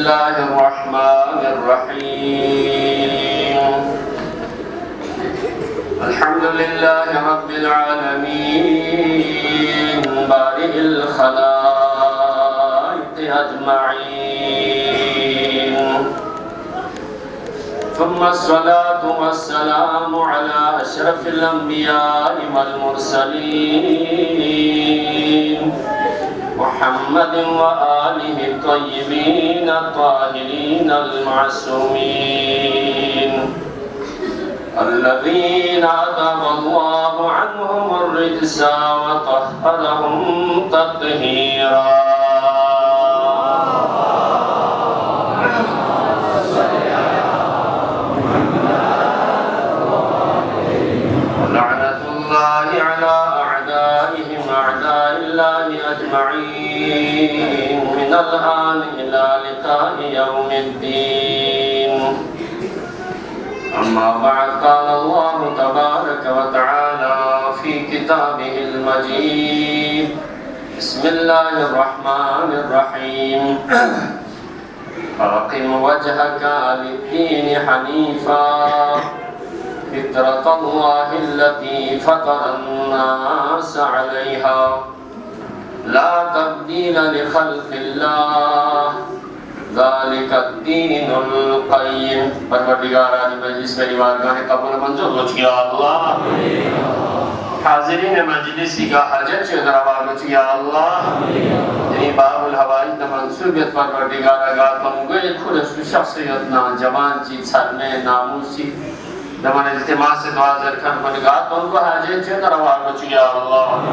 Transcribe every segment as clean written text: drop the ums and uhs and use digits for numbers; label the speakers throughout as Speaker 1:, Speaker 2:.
Speaker 1: الله الرحمن الرحيم الحمد لله رب العالمين بارئ الخلائق أجمعين ثم الصلاة والسلام على أشرف الأنبياء والمرسلين محمد وآله الطيبين الطاهرين المعصومين الذين أذهب الله عنهم الرجس وطهرهم تطهيرا لعنة الله على أعدائهم أعداء الله أجمعين من الآن إلى لقاء يوم الدين أما بعد قال الله تبارك وتعالى في كتابه المجيد بسم الله الرحمن الرحيم فأقم وجهك للدين حنيفا فطرة الله التي فطر الناس عليها لا تبديل لخلق الله ذلك الدين القيم پروردگاران مجلس میری بارگاہ قبول منظور ہو چکی اللہ حاضرین مجلسی کا حاجت سے دروار ہو چکی اللہ یعنی باب الحوائد منصوبیت پروردگار اگار کنگوئے خودش شخصیتنا جوان چیز سلمے ناموسی دمان اجتماع سے دعا ذرکن کنگا تو ان کو حاجت سے دروار ہو چکی اللہ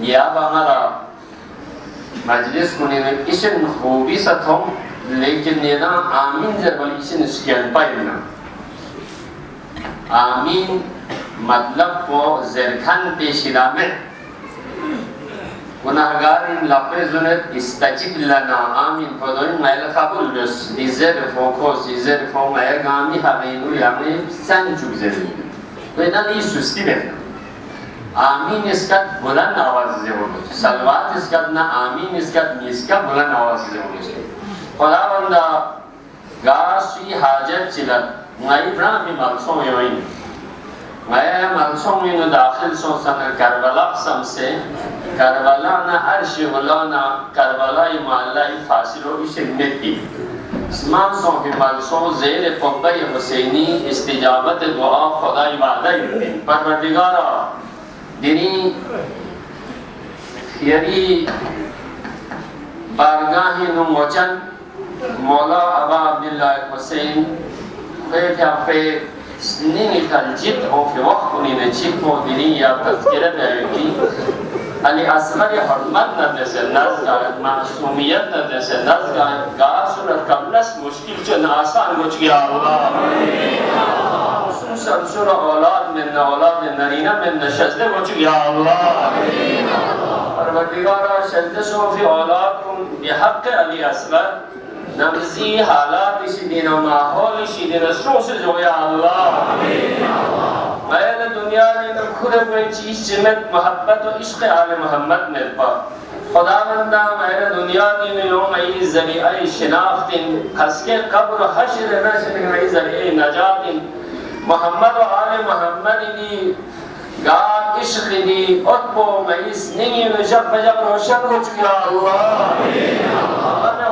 Speaker 1: یہ اب ہمارا مجلس کنی نے اسن خوبی ستھوں لیکن نینا آمین زربالی اسن اسکیان پائینا آمین مطلب کو زرکن پیشنامت گناہگارین لپیزونت استجیب لنا آمین پدوین مائل قبول بس دیزر فوکوس دیزر فوم ایک آمی حقینو یعنی سن چوک زرین تو اینا لی سستی بیتنا آمین اس کا بلند آواز سے ہوگا سلوات اس کا نہ آمین اس کا اس کا بلند آواز سے ہوگا خدا بندہ گاسی حاجت چلت مائی برامی ملسوں یوین میں ملسوں میں داخل سو سن کربلا قسم سے کربلا نہ عرش ولانا کربلا محلہ فاصلوں اسے نتی اسمان سو کی ملسوں زیر قبہ حسینی استجابت دعا خدای وعدہ یوین پروردگارہ دینی یعنی بارگاہی نموچن مولا ابا عبداللہ حسین خیف یا پہ نینی تلجید ہو فی وقت کنی نچیب کو دینی یا تذکرت ہے کی علی اصغر حرمت ندے سے نزگاہ معصومیت ندے سے نزگاہ گاہ صورت قبلس مشکل چن آسان مجھ گیا اللہ خصوصاً سورہ اولاد من نرینہ من نشزدہ مجھ گیا اللہ پروردگارہ شدسوں فی اولاد کن بحق علی اصغر نمزی حالات اسی دین و ماحول اسی دین اسروں سے جو یا اللہ میں دنیا نے کھرے ہوئے چیز جمت محبت و عشق آل محمد میں پا خدا بندہ میں دنیا نے یوم ای ذریعہ شناخت حس کے قبر حشر رشد ای ذریعہ نجات محمد و آل محمد دی گاہ عشق دی اتبو مئیس نہیں نجب بجب روشن ہو چکیا اللہ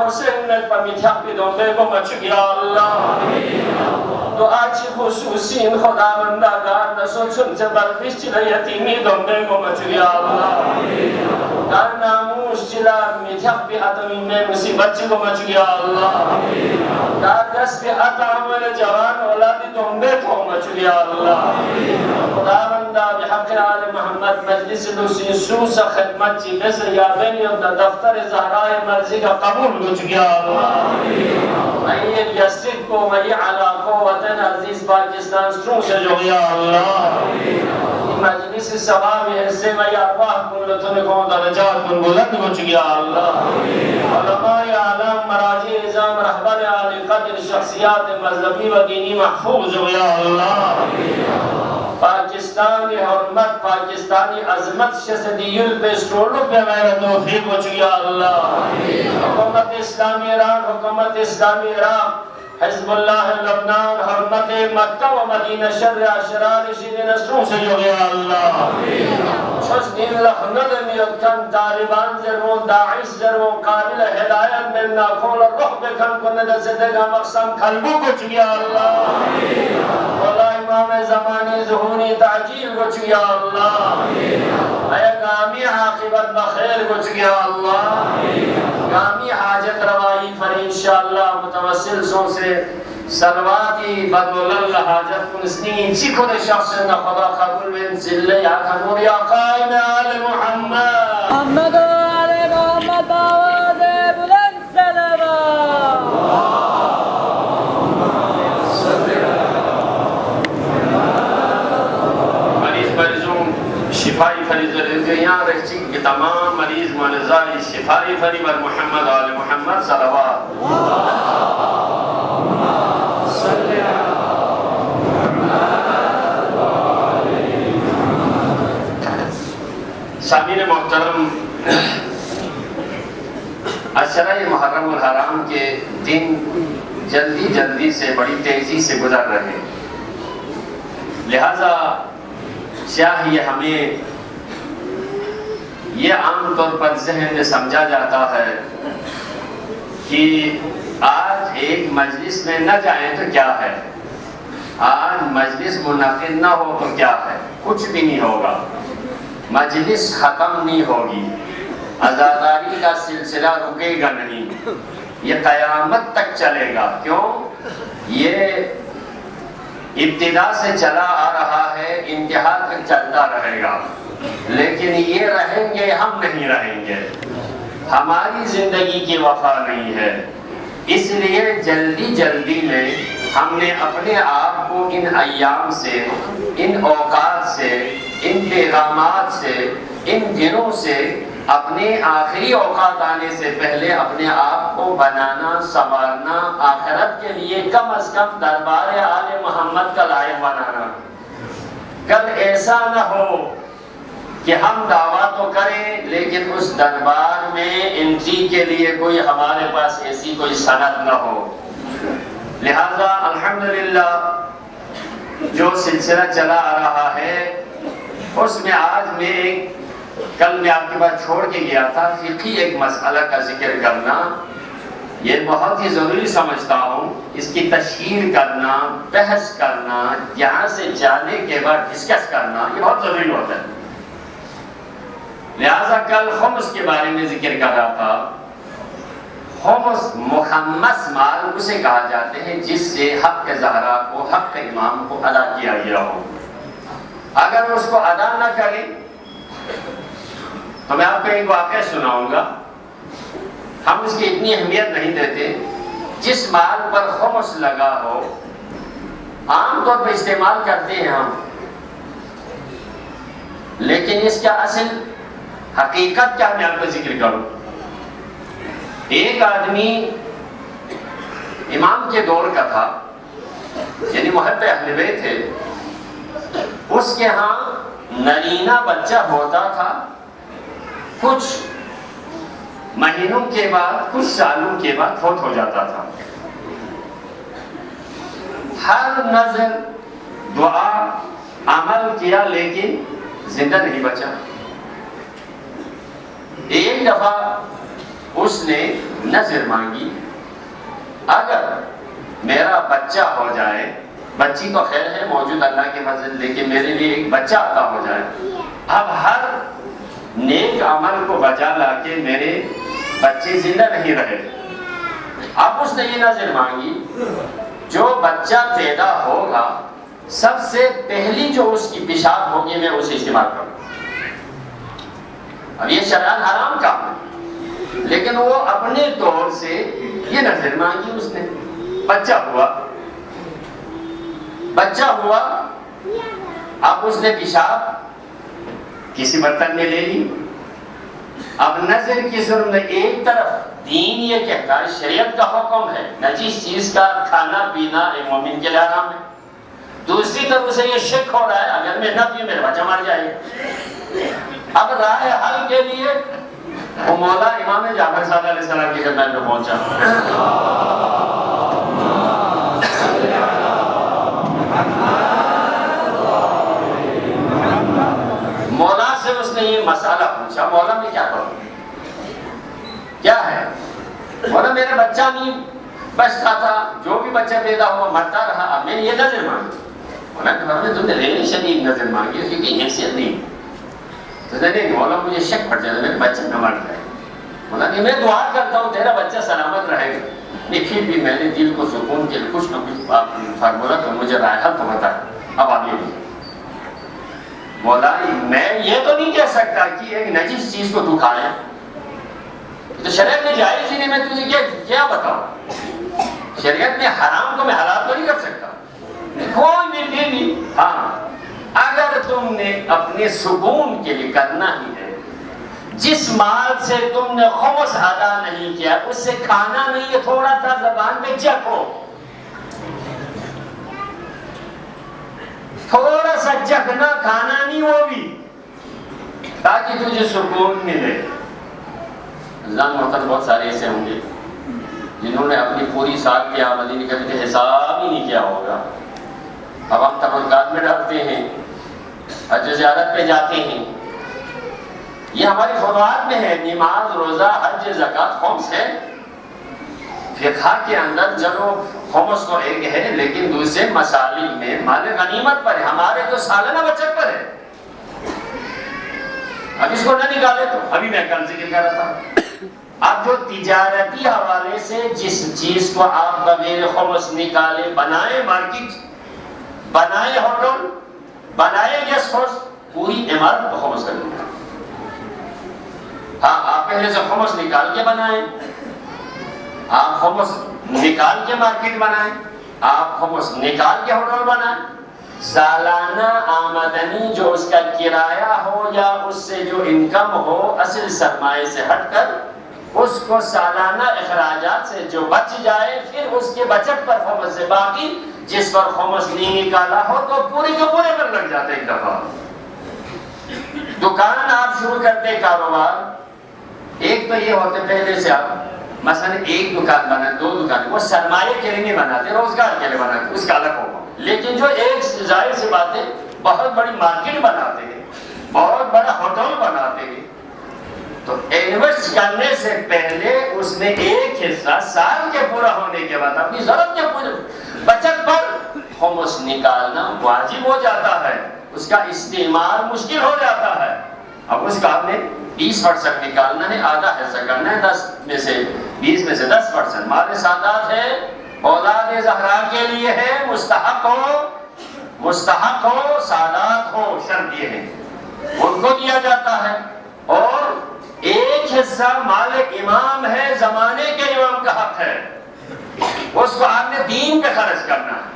Speaker 1: حسین نے پمیتھیاں پی دوندے کو مچکیا اللہ تو آجی خصوصین خدا بندہ گار نسو چن سے برفش چلا یتیمی دوندے کو مچکیا اللہ گار ناموش چلا میتھیاں پی آدمی میں مصیبت چی کو مچکیا اللہ گار دس پی آتاول جوان اولادی دوندے کو مچکیا اللہ خدا بندہ بحق آل محمد مجلس لوسی سوس خدمت چی بسر یا بینی دفتر زہراء مرضی کا قبول ہو چکیا اللہ مئیر یسرد کو مئی علا قوتن عزیز پاکستان سروں سے جو گیا اللہ مجلس ثواب حصے مئی ارواح کملتن کو درجات من بلند ہو چکیا اللہ علماء عالم مراجع نظام رہبر عالی قدر شخصیات مذہبی و دینی محفوظ ہو گیا اللہ پاکستانی حرمت پاکستانی عظمت شسدی الپیسٹرولو پہ میرا توفیق ہو چکی اللہ حکومت اسلامی ایران حکومت اسلامی عراق حزب اللہ لبنان حرمت مکہ و مدینہ شر اشرار شیر نسروں سے جو گیا اللہ چھس دین لحنل میتکن طالبان ضرور داعش ضرور قابل ہدایت ملنا کھول روح بکن کند زدگا مقسم کھلبو کو چکیا اللہ مولا امام زمانی ظہوری تعجیل کو چکیا اللہ اے گامی عاقبت بخیر کو چکیا اللہ گامی حاجت روائی فر انشاءاللہ متوسل سو سے سلواتی بدولل حاجت کنسنی چکو دے شخص نا خدا قبول من زلے یا کنور یا قائم آل محمد
Speaker 2: محمد آل محمد آواز بلند سلام
Speaker 1: مریضوں شفائی فریض یہاں رہتی کہ تمام مریض منزائی شفائی فری بر محمد آل محمد صلوات سامعین محترم عشرہ محرم الحرام کے دن جلدی سے بڑی تیزی سے گزر رہے ہیں لہذا چاہیے ہمیں یہ عام طور پر ذہن میں سمجھا جاتا ہے کہ آج ایک مجلس میں نہ جائیں تو کیا ہے آج مجلس منعقد نہ ہو تو کیا ہے کچھ بھی نہیں ہوگا مجلس ختم نہیں ہوگی عزاداری کا سلسلہ رکے گا نہیں یہ قیامت تک چلے گا کیوں یہ ابتدا سے چلا آ رہا ہے انتہا تک چلتا رہے گا لیکن یہ رہیں گے ہم نہیں رہیں گے ہماری زندگی کی وفا نہیں ہے اس لیے جلدی میں ہم نے اپنے آپ کو ان ایام سے ان اوقات سے ان پیغامات سے ان دنوں سے اپنے آخری اوقات آنے سے پہلے اپنے آپ کو بنانا سنوارنا آخرت کے لیے کم از کم دربار آل محمد کا لائق بنانا کل ایسا نہ ہو کہ ہم دعویٰ تو کریں لیکن اس دربار میں انٹری کے لیے کوئی ہمارے پاس ایسی کوئی سند نہ ہو لہذا الحمدللہ جو سلسلہ چلا آ رہا ہے اس میں آج میں کل میں آپ کے پاس چھوڑ کے گیا تھا فقہی ایک مسئلہ کا ذکر کرنا یہ بہت ہی ضروری سمجھتا ہوں اس کی تشہیر کرنا بحث کرنا یہاں سے جانے کے بعد ڈسکس کرنا یہ بہت ضروری ہوتا ہے لہذا کل خمس کے بارے میں ذکر کر رہا تھا خمس مخمس مال اسے کہا جاتے ہیں جس سے حق زہرا کو حق امام کو ادا کیا گیا ہو اگر اس کو ادا نہ کریں تو میں آپ کو ایک واقعہ سناؤں گا ہم اس کی اتنی اہمیت نہیں دیتے جس مال پر خمس لگا ہو عام طور پر استعمال کرتے ہیں ہم لیکن اس کا اصل حقیقت کیا میں آپ کو ذکر کروں ایک آدمی امام کے دور کا تھا یعنی محب اہل بیت تھے اس کے ہاں نرینہ بچہ ہوتا تھا کچھ مہینوں کے بعد کچھ سالوں کے بعد فوت ہو جاتا تھا ہر نظر دعا عمل کیا لیکن زندہ نہیں بچا ایک دفعہ اس نے نظر مانگی اگر میرا بچہ ہو جائے بچی تو خیر ہے موجود اللہ کے فضل لیکن میرے لیے ایک بچہ عطا ہو جائے اب ہر نیک عمل کو بجا لا کے میرے بچے زندہ نہیں رہے اب اس نے یہ نظر مانگی جو بچہ پیدا ہوگا سب سے پہلی جو اس کی پیشاب ہوگی میں اسے استعمال کروں اب یہ شرعاً حرام کام ہے لیکن وہ اپنے طور سے یہ نظر مانگی اس نے بچہ ہوا اب اس نے پیشاب کسی برتن میں لے لی اب نظر کی ظلم نے ایک طرف دین یہ کہتا ہے شریعت کا حکم ہے نجیس چیز کا کھانا پینا ایک مومن کے لیے حرام ہے دوسری طرف سے یہ شک ہو رہا ہے اگر میں نہ پیوں میرا بچہ مر جائے. اب راہ حل کے لیے وہ مولا امام جعفر صادق علیہ السلام کی خدمت میں پہنچا. مولا سے اس نے یہ مسئلہ پوچھا, مولا میں کیا کروں, کیا ہے؟ مولا میرا بچہ نہیں بچتا تھا, جو بھی بچہ پیدا ہوا مرتا رہا, اب میں نے یہ نظر مانگی. مولا کہ تم نے ریلی شدید نظر مانگی کیونکہ حیثیت نہیں. تو نہیں مولا مجھے شک پڑ جائے میرے بچہ نہ مر جائے. مولا کہ میں دعا کرتا ہوں تیرا بچہ سلامت رہے گا, لیکن بھی میں نے دل کو سکون کے لیے کچھ نہ کچھ فارمولا تو مجھے رائے حل تو بتا. اب آگے بھی مولا میں یہ تو نہیں کہہ سکتا کہ ایک نجس چیز کو تو کھایا, تو شریعت میں جائز ہی نہیں, میں تجھے کیا بتاؤں, شریعت میں حرام کو میں حلال تو نہیں کر سکتا. کوئی بھی ہاں اگر تم نے اپنے سکون کے لیے کرنا ہی ہے, جس مال سے تم نے خمس ادا نہیں کیا اس سے کھانا نہیں ہے, تھوڑا سا زبان میں چکھو, تھوڑا سا چکھنا کھانا نہیں وہ بھی, تاکہ تجھے سکون ملے. اللہ محترم بہت سارے ایسے ہوں گے جنہوں نے اپنی پوری سال کی آمدنی کا بھی حساب ہی نہیں کیا ہوگا. اب ہم تبرکات میں ڈالتے ہیں, حج زیارت پہ جاتے ہیں, یہ ہماری فروعات میں ہے, نماز روزہ حج زکوٰۃ خمس ہے. فقہ کے اندر چلو خمس تو ایک ہے, لیکن دوسرے مسالک میں مال غنیمت پر ہے, ہمارے تو سالانہ بچت پر ہے. اب اس کو نہ نکالے تو ابھی میں کل ذکر کر رہا تھا. اب جو تجارتی حوالے سے جس چیز کو آپ بغیر خمس نکالے بنائے مارکیٹ, بنائے ہوٹل, بنائے گیسٹ ہاؤس, پوری عمارت کو خمس کر دیں. ہاں آپ پہلے سے خمس نکال کے بنائیں, آپ خمس نکال کے مارکیٹ بنائیں, آپ خمس نکال کے ہوٹل بنائیں. سالانہ آمدنی جو اس کا کرایہ ہو یا اس سے جو انکم ہو اصل سرمایہ سے ہٹ کر اس کو سالانہ اخراجات سے جو بچ جائے پھر اس کے بچت پر خمس سے, باقی جس پر خمس نہیں نکالا ہو تو پورے کے پورے پر لگ جاتے. ایک دفعہ دکان آپ شروع کرتے کاروبار, ایک تو یہ ہوتے پہلے سے آپ مثلا ایک دکان بناتے, دو دکان, وہ سرمایہ کے لیے نہیں بناتے, روزگار کے لیے بناتے, اس کا الگ ہوگا. لیکن جو ایک ظاہر سی بات ہے بہت بڑی مارکیٹ بناتے ہیں, بہت بڑا ہوٹل بناتے ہیں, تو انویسٹ کرنے سے پہلے اس نے ایک حصہ سال کے پورا ہونے کے بعد اپنی ضرورت کے پورے بچت پر خمس نکالنا واجب ہو جاتا ہے, اس کا استعمال مشکل ہو جاتا ہے. اب اس کا آپ نے 20% نکالنا ہے, آدھا حصہ کرنا ہے 10 میں سے 20 میں سے 10%. مال سادات ہے, اولاد زہرا کے لیے ہے, مستحق ہو, سادات ہو, شرط یہ ہے ان کو دیا جاتا ہے. اور ایک حصہ مال امام ہے, زمانے کے امام کا حق ہے, اس کو آپ نے دین پہ خرچ کرنا ہے.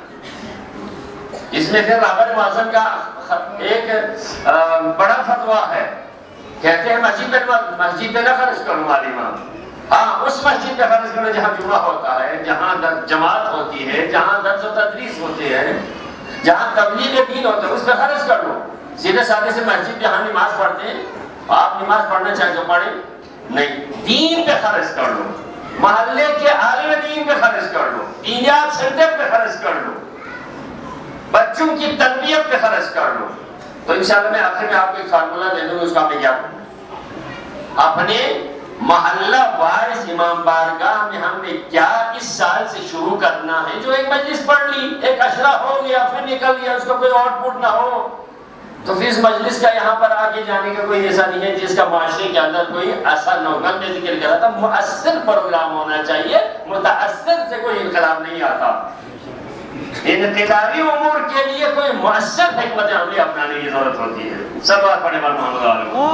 Speaker 1: اس میں پھر رہبر معظم کا ایک بڑا فتویٰ ہے, کہتے ہیں مسجد پہ نہ خرچ کرو مال امام. ہاں اس مسجد پہ خرچ کرو جہاں جمعہ ہوتا ہے, جہاں جماعت ہوتی ہے, جہاں درس و تدریس ہوتی ہے, جہاں تبلیغ دین ہوتا ہے, اس پہ خرچ کر لو. سیدھے سادے سے مسجد جہاں نماز پڑھتے ہیں, آپ نماز پڑھنا چاہیں تو پڑھیں, نہیں, دین پہ خرچ کر لو, محلے کے عالم دین پہ خرچ کر لو, دینیات سینٹر پہ خرچ کر لو, بچوں کی تربیت پہ خرچ کر لو. تو انشاءاللہ میں آخر میں آپ کو ایک فارمولہ دے دوں گا, اس کا میں کیا کروں. اپنے محلہ وائز امام بارگاہ میں ہم نے کیا اس سال سے شروع کرنا ہے, جو ایک مجلس پڑھ لی, ایک عشرہ ہو گیا, پھر نکل گیا, اس کا کوئی آؤٹ پٹ نہ ہو, تو پھر اس مجلس کا یہاں پر آگے جانے کا کوئی ایسا نہیں ہے جس کا معاشرے کے اندر کوئی اثر نہ ہوگا. میں ذکر کر رہا تھا مؤثر پروگرام ہونا چاہیے, متاثر سے کوئی انقلاب نہیں آتا. انقلابی امور کے لیے کوئی مؤثر حکمت عملی اپنانے کی ضرورت ہوتی ہے. سب بات پڑھنے والے محمد علیہ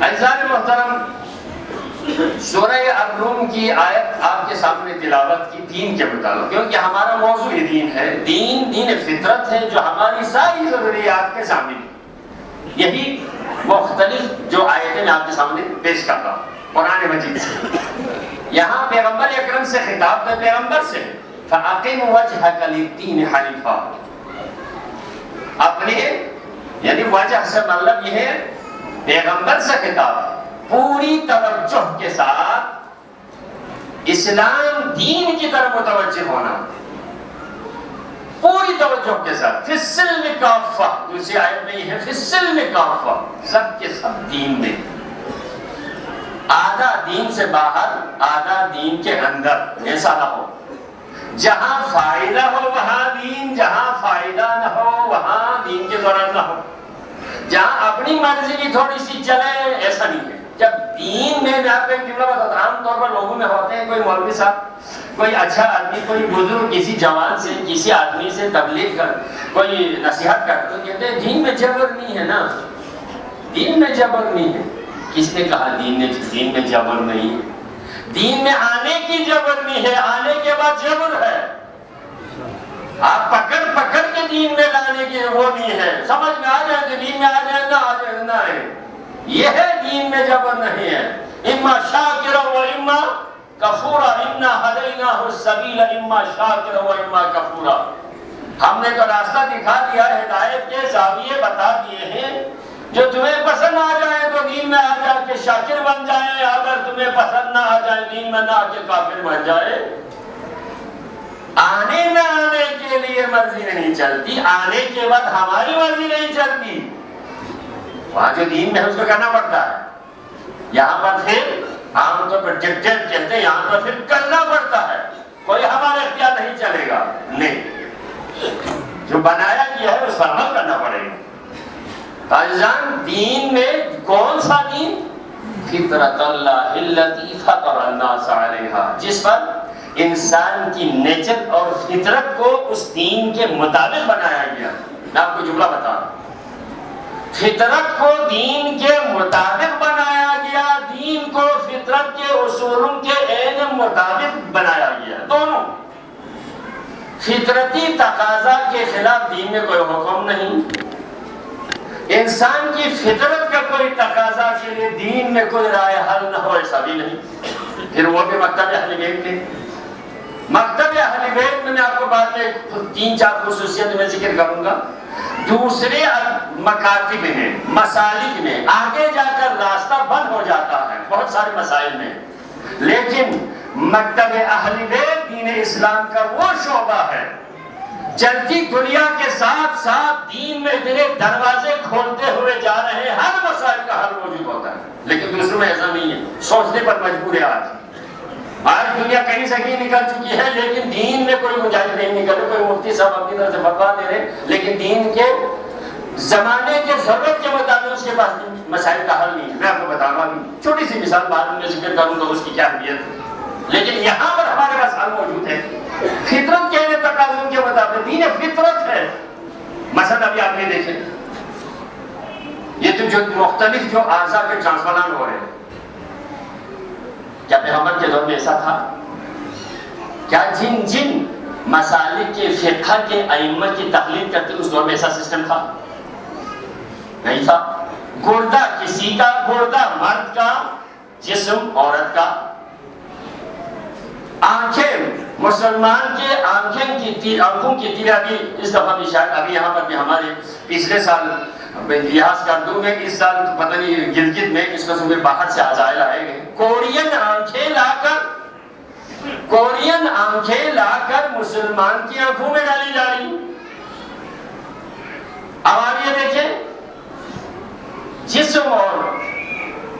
Speaker 1: اعزائے محترم, سورہ الروم کی آیت آپ کے سامنے تلاوت کی دین کے متعلق, کیونکہ ہمارا موضوع یہ دین ہے. دین فطرت ہے جو ہماری ساری ضروریات کے شامل ہے. یہی مختلف جو آیتیں میں آپ کے سامنے پیش کر رہا ہوں. قرآن مجید سے. یہاں پیغمبر اکرم سے خطاب ہے، پیغمبر سے فَأَقِمْ وَجْهَكَ لِلدِّينِ حَنِيفًا. اپنے یعنی وجہ سے مطلب یہ ہے پیغمبر سے خطاب، پوری توجہ کے ساتھ اسلام دین کی طرف متوجہ ہونا، پوری توجہ کے ساتھ. فِي السِّلْمِ كَافَّةً، دوسری آیت میں یہ ہے فِي السِّلْمِ كَافَّةً، سب کے ساتھ دین میں، آدھا دین سے باہر آدھا دین کے اندر، ایسا نہ ہو. جہاں فائدہ ہو وہاں دین، جہاں فائدہ نہ ہو وہاں دین کی ضرورت نہ ہو. جہاں اپنی مرضی کی تھوڑی سی چلے، ایسا نہیں ہے. جب دین میں آپ کو ایک جملہ بتاتا ہوں، عام طور پر لوگوں میں ہوتے ہیں، کوئی مولوی صاحب، کوئی اچھا آدمی، کوئی بزرگ کسی جوان سے، کسی آدمی سے تبلیغ کر، کوئی نصیحت کرتے تو کہتے ہیں دین میں جبر نہیں ہے نا، دین میں جبر نہیں ہے. کس نے کہا دین میں جبر نہیں ہے؟ دین میں آنے کی جبر نہیں ہے، آنے کے بعد جبر ہے. آپ پکڑ کے دین میں لانے کی وہ نہیں ہے. سمجھ میں آ جائے تو دین میں آ جائے، نہ آ جائے نہ ہے. یہ ہے دین میں جبر نہیں ہے. اما شاکرا و اما کفورا، انا ہدیناہ السبیل اما شاکرا و اما کفورا. ہم نے تو راستہ دکھا دیا، ہدایت کے زاویے بتا دیے ہیں. جو تمہیں پسند آ جائے تو دین میں آ جا کے شاکر بن جائے، اگر تمہیں پسند نہ آ جائے دین میں نہ آ کے کافر بن جائے. آنے نہ آنے کے لیے مرضی نہیں چلتی، آنے کے بعد ہماری مرضی نہیں چلتی. وہاں جو دین میں ہے اس کو کرنا پڑتا ہے. یہاں پر پھر عام طور پر ڈکٹیٹ کہتے ہیں، یہاں پر پھر کرنا پڑتا ہے. کوئی ہمارا اختیار نہیں چلے گا، نہیں، جو بنایا گیا ہے اس پر عمل کرنا پڑے گا. عزیزان، دین میں کون سا دین؟ فطرت اللہ التی فطر الناس علیہا، جس پر انسان کی نیچر اور فطرت کو اس دین کے مطابق بنایا گیا. میں آپ کو جملہ بتا رہا ہوں، فطرت کو دین کے مطابق بنایا گیا، دین کو فطرت کے اصولوں کے عین مطابق بنایا گیا. دونوں فطرتی تقاضا کے خلاف دین میں کوئی حکم نہیں، انسان کی فطرت کا کوئی تقاضا کے لیے دین میں کوئی رائے حل نہ ہو، ایسا بھی نہیں. پھر وہ بھی مکتب اہل بیت میں، مکتب اہل بیت میں آپ کو بعد میں 3-4 خصوصیت میں ذکر کروں گا. دوسرے مکاتب میں، مسالک میں آگے جا کر راستہ بند ہو جاتا ہے بہت سارے مسائل میں. لیکن مکتب اہل بیت دین اسلام کا وہ شعبہ ہے، چلتی دنیا کے ساتھ ساتھ دین میں اتنے دروازے کھولتے ہوئے جا رہے ہیں، ہر مسائل کا حل موجود ہوتا ہے. لیکن دوسروں میں ایسا نہیں ہے، سوچنے پر مجبور ہے. آج دنیا کہیں سے کہیں نکل چکی ہے، لیکن دین میں کوئی گنجائش نہیں نکل رہی. کوئی مفتی صاحب اپنی طرف سے فتویٰ دے رہے، لیکن دین کے زمانے کے ضرورت کے مطابق اس کے پاس مسائل کا حل نہیں ہے. میں آپ کو بتاؤں گا، چھوٹی سی مثال بعد میں ذکر کروں گا اس کی کیا اہمیت ہے. لیکن یہاں پر ہمارے پاس حل موجود ہے، فطرت کے تقاضوں کے مطابق. دین فطرت ہے. مثلا ابھی آپ نے دیکھیں، یہ تو جو مختلف جو اعضاء کے ٹرانسپلانٹ ہو رہے ہیں، کیا پیغمبر کے دور میں ایسا تھا؟ کیا جن مسالک کے فقہ کے ائمہ کی تقلید کرتے اس دور میں ایسا سسٹم تھا؟ نہیں تھا. گردہ کسی کا، گردہ مرد کا، جسم عورت کا. آنکھیں مسلمان کے آنکھوں کی تیر. ابھی اس دفعہ بھی شاید ابھی یہاں پر بھی ہمارے پچھلے سال ریاض کردو میں، اس سال پتہ نہیں گلگت میں اس قسم کے باہر سے عزائل آئے گئے. کورین آنکھیں لا کر مسلمان کی آنکھوں میں ڈالی جا رہی. اب آپ یہ دیکھیں،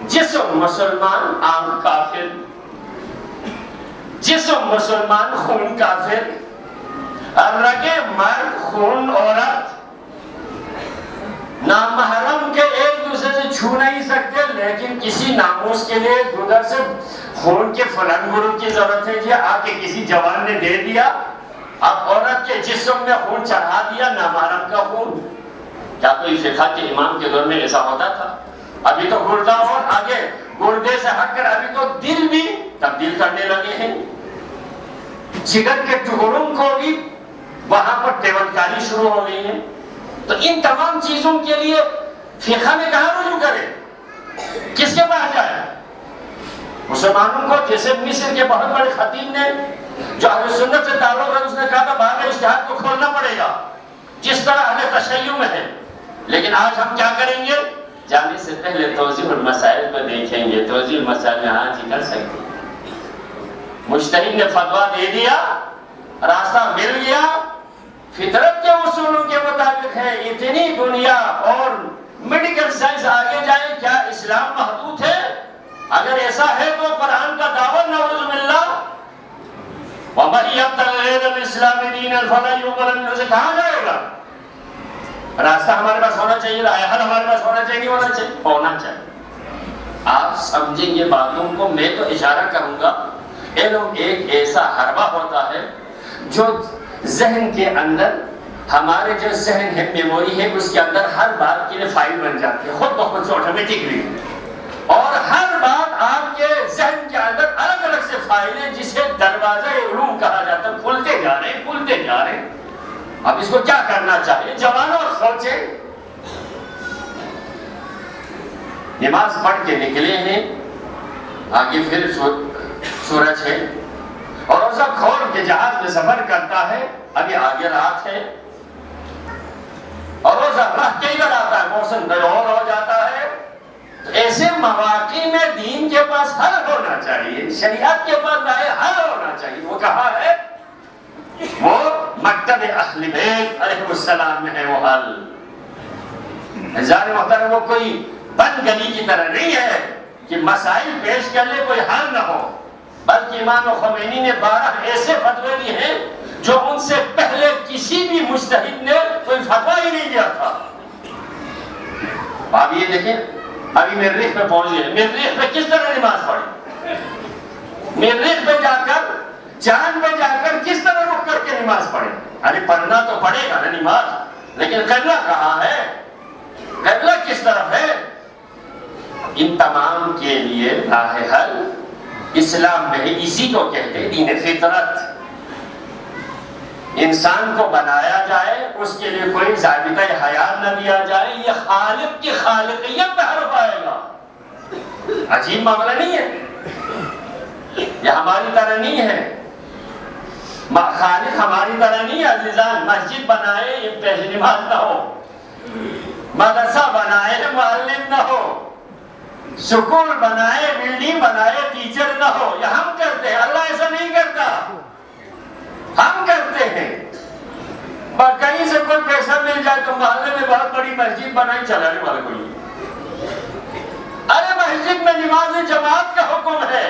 Speaker 1: جسم مسلمان، آنکھ کافر. جسم مسلمان، خون کافر. رگے مرد، خون عورت. نامحرم کے ایک دوسرے سے چھو نہیں سکتے، لیکن کسی ناموس کے لیے ادھر سے خون کے فلاں گروپ کی ضرورت ہے، یہ آ کے کسی جوان نے دے دیا، اب عورت کے جسم میں خون چڑھا دیا، نامحرم کا خون. کیا کوئی فقہ کے امام کے دور میں ایسا ہوتا تھا؟ ابھی تو گردہ اور آگے گردے سے ہٹ کر ابھی تو دل بھی تبدیل کرنے لگے ہیں. جگر کے ٹکڑوں کو بھی وہاں پر دیوتکاری شروع ہو گئی ہے. تو ان تمام چیزوں کے لیے فقہ میں کہاں رجوع کرے؟ کس کے پاس جائے؟ مسلمانوں کو جیسے مصر کے بہت بڑے خطیب نے جو اہل سنت سے تعلق ہے، اس نے کہا تھا باب اجتہاد کو کھولنا پڑے گا جس طرح اہل تشیع میں ہے. لیکن آج ہم کیا کریں گے؟ جانے سے پہلے توضیح المسائل کو دیکھیں گے. توضیح المسائل میں ہاں جی کر سکتے ہیں. مجتہد نے فتویٰ دے دیا، راستہ مل گیا، فطرت کے اصولوں کے مطابق ہے. اتنی دنیا اور میڈیکل سائنس آگے جائے، کیا اسلام محدود ہے؟ اگر ایسا ہے تو قرآن کا دعویٰ نعوذ باللہ وَمَنْ يَبْتَغِ غَيْرَ الْإِسْلَامِ دِينًا فَلَنْ يُقْبَلَ مِنْهُ سے کہاں جائے گا؟ راستہ ہمارے پاس ہونا چاہیے، رائے حل ہمارے پاس ہونا چاہیے، نہیں ہونا چاہیے؟ ہونا چاہیے. آپ سمجھیں گے باتوں کو. میں تو اشارہ کروں گا، علم ایک ایسا حربہ ہوتا ہے جو ذہن کے اندر، ہمارے جو ذہن ہے، میموری ہے، اس کے اندر ہر بات کے لیے فائل بن جاتی ہے خود بخود سے آٹومیٹکلی. اور ہر بات آپ کے ذہن کے اندر الگ الگ سے فائل ہے جسے دروازہ علوم کہا جاتا ہے. کھلتے جا رہے ہیں، کھلتے جا رہے ہیں. اب اس کو کیا کرنا چاہیے؟ جوانوں سوچیں. نماز پڑھ کے نکلے ہیں، آگے پھر سورج ہے، اور روزہ کھول کے جہاز میں سفر کرتا ہے، ابھی آگے رات ہے، اور روزہ رہ کے ادھر آتا ہے، موسم بیور ہو جاتا ہے. تو ایسے مواقع میں دین کے پاس حل ہونا چاہیے، شریعت کے پاس حل ہونا چاہیے. وہ کہا ہے، وہ مکتب اہل بیت علیہ السلام میں ہے وہ حل. ہزار محترم، وہ کوئی بند گلی کی طرح نہیں ہے کہ مسائل پیش کر لے کوئی حل نہ ہو، بلکہ امام خمینی نے 12 ایسے فتوے دیے ہیں جو ان سے پہلے کسی بھی مجتہد نے کوئی فتویٰ ہی نہیں دیا تھا. اب یہ دیکھیں، ابھی مریخ پہ پہنچ گئے. مریخ پہ کس طرح نماز پڑھی؟ مریخ پہ جا کر، چاند پہ جا کر کس طرح رک کر کے نماز پڑھے؟ ارے پڑھنا تو پڑے گا نا نماز، لیکن قبلہ کہاں ہے؟ قبلہ کس طرف ہے؟ ان تمام کے لیے راہ حل اسلام میں ہے. اسی کو کہتے ہیں دین فطرت. انسان کو بنایا جائے، اس کے لیے کوئی ضابطۂ حیات نہ دیا جائے، یہ خالق کی خالقیت میں حرف آئے گا. عجیب معاملہ نہیں ہے، یہ ہماری طرح نہیں ہے. خالق ہماری طرح نہیں ہے عزیزان. مسجد بنائے یہ پہلی نماز نہ ہو، مدرسہ بنائے معلم نہ ہو، سکول بنائے، بلڈنگ بنائے، ٹیچر نہ ہو. یہ ہم کرتے ہیں، اللہ ایسا نہیں کرتا. ہم کرتے ہیں. کہیں سے کوئی پیسہ مل جائے تو محلے میں بہت بڑی مسجد بنائی، چلانے والا کوئی. ارے مسجد میں نماز جماعت کا حکم ہے.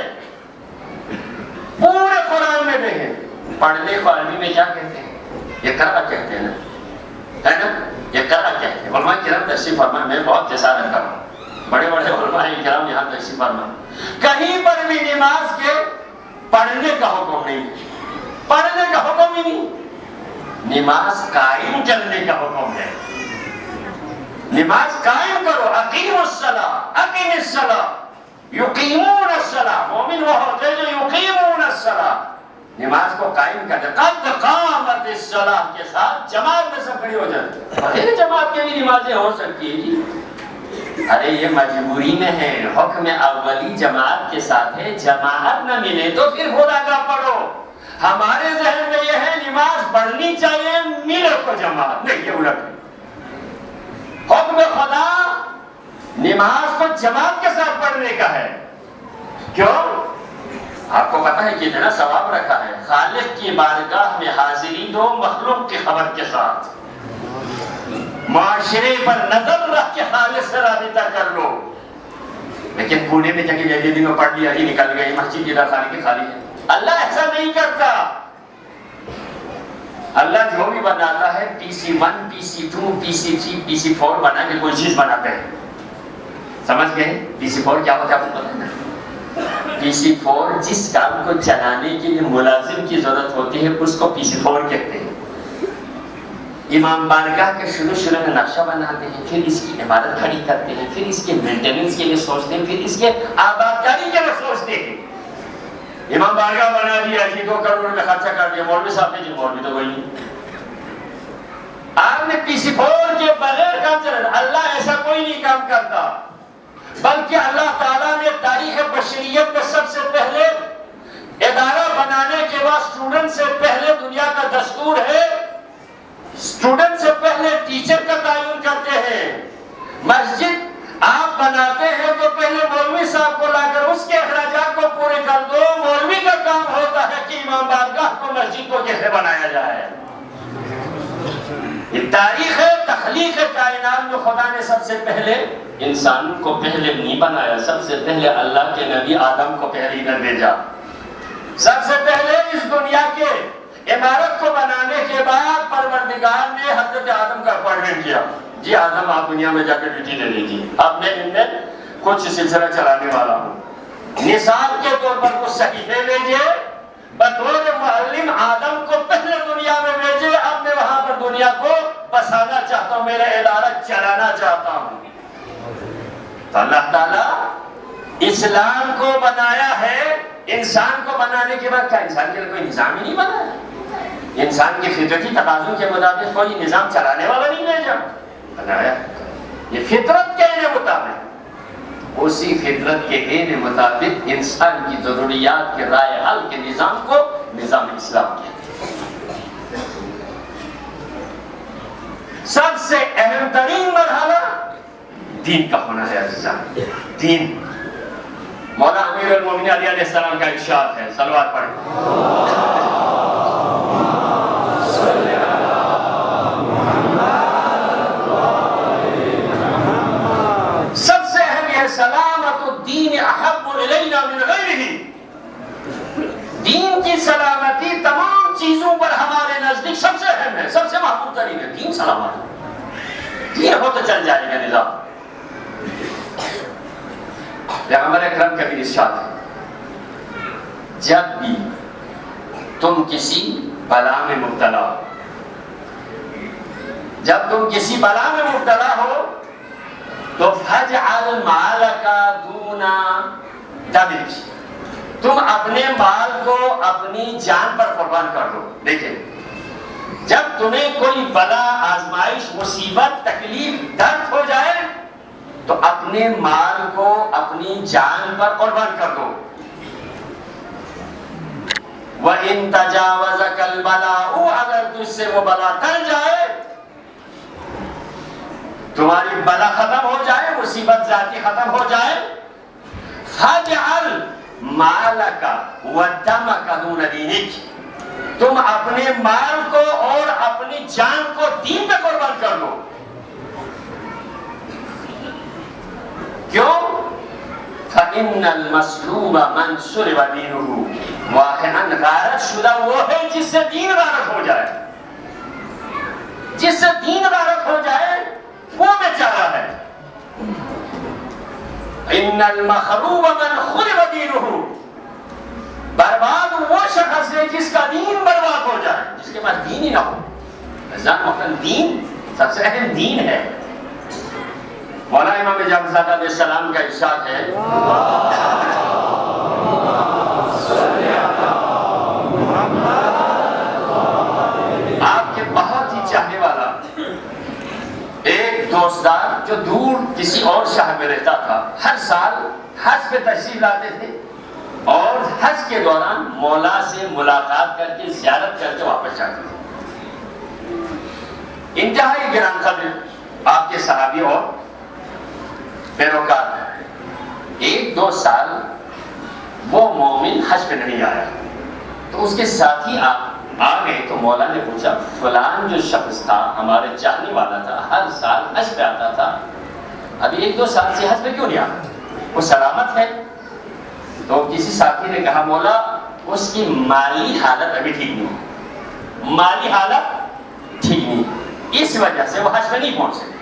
Speaker 1: پورے قرآن میں بھی ہے. پڑھنے کو عربی میں کیا کہتے ہیں؟ اقرا کہتے ہیں نا، ہے نا؟ اقرا کہتے ہیں. علماء کرام تشریف فرمائے، میں بہت جسارت کر رہا ہوں، بڑے بڑے علماء کرام یہاں تشریف فرمائے. کہیں پر بھی نماز کے پڑھنے کا حکم نہیں، پڑھنے کا حکم ہی نہیں. نماز قائم کرنے کا حکم ہے. نماز قائم کرو. اقیم الصلاۃ، اقیم الصلاۃ، یقیمون الصلاۃ. مومن وہ ہوتے ہیں جو یقیمون الصلاۃ، نماز کو قائم کرتے. قد قامت الصلاۃ کے ساتھ جماعت میں سب کھڑے ہو جاتے. جماعت کی بھی نمازیں ہو سکتی ہے جی. ارے یہ مجبوری میں ہے، حکم اولی جماعت کے ساتھ ہے. جماعت نہ ملے تو پھر خدا کا پڑھو. ہمارے ذہن میں یہ ہے نماز پڑھنی چاہیے، ملے کو جماعت نہیں. یہ الٹ ہے. حکم خدا نماز کو جماعت کے ساتھ پڑھنے کا ہے. کیوں؟ آپ کو پتا ہے کتنا ثواب رکھا ہے. خالق کی بارگاہ میں حاضری دو مخلوق کی خبر کے ساتھ. معاشرے پر نظر رکھ کے خالق سے رابطہ کر لو. لیکن پونے میں جا کے جلدی میں پڑھ لیا ہی نکل گئی، مسجد کی خالی کی خالی ہے. اللہ ایسا نہیں کرتا. اللہ جو بھی بناتا ہے PC1 PC2 PC3 PC4 بنا کے کوئی چیز بناتے ہیں. سمجھ گئے؟ PC4 کیا ہوتا ہے آپ کو پتا ہے نا؟ PC4 جس کام کو چلانے کے لیے ملازم کی ضرورت ہوتی ہے اس کو PC4 کہتے ہیں. امام بارگاہ کے شروع میں نقشہ بناتے ہیں، پھر اس کی عمارت کھڑی کرتے ہیں، پھر اس کے مینٹیننس کے لیے سوچتے ہیں، پھر اس کے آبادکاری کے لیے سوچتے ہیں. امام بارگاہ بنا دیا جی، 2 کروڑ میں خرچہ کر دیا. مولوی صاحب نے جی، مولوی تو وہی آپ نے PC4 کے بغیر کام چلا. اللہ ایسا کوئی نہیں کام کرتا.
Speaker 3: بلکہ اللہ تعالیٰ نے تاریخ بشریت میں سب سے پہلے ادارہ بنانے کے بعد اسٹوڈنٹ سے پہلے دنیا کا دستور ہے اسٹوڈنٹ سے پہلے ٹیچر کا تعین کرتے ہیں. مسجد آپ بناتے ہیں تو پہلے مولوی صاحب کو لا کر اس کے اخراجات کو پورے کر دو. مولوی کا کام ہوتا ہے کہ امام بارگاہ کو مسجد کو کیسے بنایا جائے. یہ تاریخ تخلیق کائنات میں خدا نے سب سے پہلے انسان کو پہلے نہیں بنایا. سب سے پہلے اللہ کے نبی آدم کو پہلے ادھر بھیجا. سب سے پہلے اس دنیا کے عمارت کو بنانے کے بعد پروردگار نے حضرت آدم کا اپوائنٹمنٹ کیا. جی آدم آپ دنیا میں جا کے ڈیوٹی دے دیجیے. اب میں ان میں کچھ سلسلہ چلانے والا ہوں. نصاب کے طور پر کچھ صحیفے بھیجے. بطور معلم آدم کو پہلے دنیا میں بھیجے. اب میں وہاں پر دنیا کو بسانا چاہتا ہوں, میرا ادارہ چلانا چاہتا ہوں. تو اللہ تعالیٰ اسلام کو بنایا ہے. انسان کو بنانے کے بعد کیا انسان کے لیے کوئی نظام ہی نہیں بنایا؟ انسان کی فطرتی تقاضوں کے مطابق کوئی نظام چلانے والا نہیں بھیجا, بنایا. یہ فطرت کے مطابق, اسی فطرت کے مطابق انسان کی ضروریات کے رائے حل کے نظام کو نظام اسلام کیا. سب سے اہم ترین مرحلہ دین کا ہونا ہے عزیزان. دین. مولا امیر المومنین علیہ السلام کا ارشاد ہے, صلوات پڑھیں. سب سے اہم ہے سلامت الدین احب الینا من غیرہ. دین کی سلامتی تمام چیزوں پر ہمارے نزدیک سب سے اہم ہے, سب سے محبوب ترین ہے. دین سلامت ہے. دین ہو تو چل جائے گا نظام. پیغمبر اکرم کا بھی ارشاد ہے, جب بھی تم کسی بلا میں مبتلا ہو, جب تم کسی بلا میں مبتلا ہو تو فَاجْعَلْ مَالَكَ دُونَ دَمِكَ, تم اپنے مال کو اپنی جان پر قربان کر دو. دیکھیں, جب تمہیں کوئی بلا, آزمائش, مصیبت, تکلیف, درد ہو جائے تو اپنے مال کو اپنی جان پر قربان کر دو. وَإِن تَجَاوَزَكَ الْبَلَاءُ, اگر تجھ سے وہ بلا ٹل جائے, تمہاری بلا ختم ہو جائے, مصیبت ذاتی ختم ہو جائے, فَاجْعَلْ مَالَكَ وَدَّمَكَ دُونَ دِينِكَ, تم اپنے مال کو اور اپنی جان کو دین پہ قربان کر دو. کیوں؟ فَإِنَّ الْمَسْلُوبَ مَنْ سُلِبَ دِينُهُ, واقعاً غارت شدہ وہ ہے جس سے دین غارت ہو جائے. جس سے دین غارت ہو جائے وہ بیچارہ ہے. إِنَّ الْمَخْرُوبَ مَنْ خُرِبَ دِينُهُ, برباد وہ شخص ہے جس کا دین برباد ہو جائے, جس کے پاس دین ہی نہ ہو. دین سب سے اہم دین ہے. مولا امام جعفر صادق علیہ السلام کا ارشاد ہے, آپ کے بہت ہی چاہنے والا ایک دوستدار جو دور کسی اور شہر میں رہتا تھا, ہر سال حج پہ تشریف لاتے تھے اور حج کے دوران مولا سے ملاقات کر کے زیارت کر کے واپس جاتے تھے. انتہائی گران قدر آپ کے صحابی اور پیروکار. 1-2 سال وہ مومن حج پہ نہیں آیا تو اس کے ساتھی آ گئے تو مولا نے پوچھا, فلان جو شخص تھا ہمارے چاہنے والا تھا, ہر سال حج پہ آتا تھا, ابھی 1-2 سال سے حج پہ کیوں نہیں آتا, وہ سلامت ہے؟ تو کسی ساتھی نے کہا, مولا اس کی مالی حالت ابھی ٹھیک نہیں, مالی حالت ٹھیک نہیں, اس وجہ سے وہ حج پہ نہیں پہنچ سکے.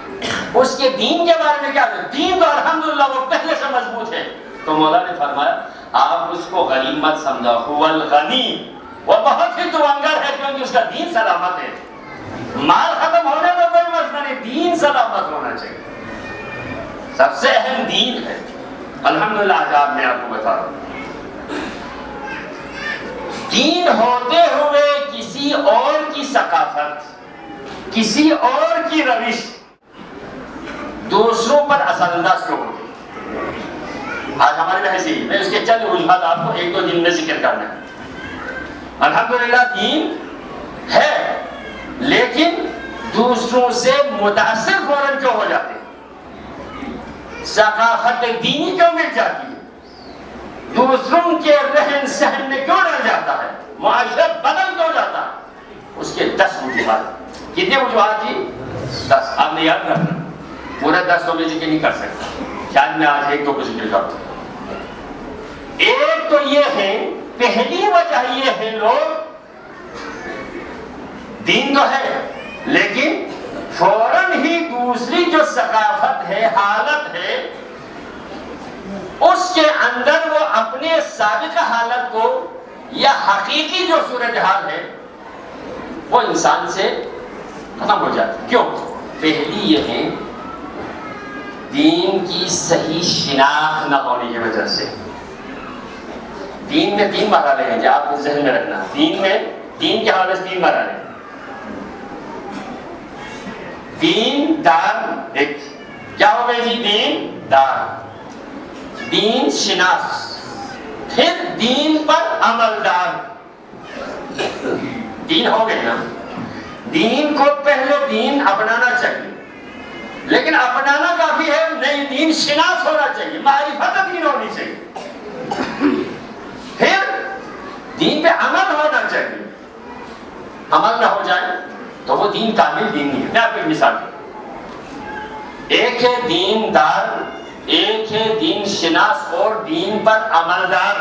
Speaker 3: اس کے دین کے بارے میں کیا ہے؟ دین تو الحمدللہ وہ پہلے سے مضبوط ہے. تو مولا نے فرمایا, آپ اس کو غریب مت سمجھا, هو الغنی, وہ بہت ہی توانگر ہے کیونکہ اس کا دین سلامت ہے. مال ختم ہونے میں کوئی مسئلہ نہیں, دین سلامت ہونا چاہیے. سب سے اہم دین ہے. الحمدللہ آج میں آپ کو بتا رہا ہوں, دین ہوتے ہوئے کسی اور کی ثقافت, کسی اور کی روش دوسروں پر اثر انداز کیوں ہوتی. آج ہمارے بحث ہی میں اس کے چند وجوہات آپ کو ایک دو دن میں ذکر کرنا ہے. الحمدللہ دین ہے، لیکن دوسروں سے متاثر فوراً کیوں ہو جاتے ہیں؟ ثقافت دینی کیوں مل جاتی ہے؟ دوسروں کے رہن سہن میں کیوں ڈر جاتا ہے؟ معاشرت بدل کیوں جاتا ہے؟ اس کے 10 وجوہات. کتنے وجوہات جی؟ 10. آپ نے یاد رکھنا، پورا 10 تو میں ذکر نہیں کر سکتا، شاید میں آج ایک دو کو ذکر کرتا ہوں. ایک تو یہ ہے، پہلی وجہ یہ ہے لوگ دین تو ہے لیکن فوراً ہی دوسری جو ثقافت ہے، حالت ہے، اس کے اندر وہ اپنے سابقہ حالت کو یا حقیقی جو صورتحال ہے وہ انسان سے ختم ہو جاتی. کیوں؟ پہلی یہ ہے دین کی صحیح شناخت نہ ہونے کی وجہ سے. دین میں 3 مرحلے ہیں جو آپ کو ذہن میں رکھنا. دین کے حوالے سے 3 مرحلے. دین دار، ایک کیا ہو گئے جی؟ دین دار، دین شناس، پھر دین پر عملدار. دین ہو گئے نا. دین کو پہلے دین اپنانا چاہیے، لیکن اپنانا کافی ہے نہیں، دین شناس ہونا چاہیے، معرفت دین ہونی چاہیے. پھر دین پہ عمل ہونا چاہیے. عمل نہ ہو جائے تو وہ دین کامل دین نہیں ہے. میں آپ کو ایک مثال دوں. ایک ہے دین دار، ایک ہے دین شناس اور دین پر عملدار.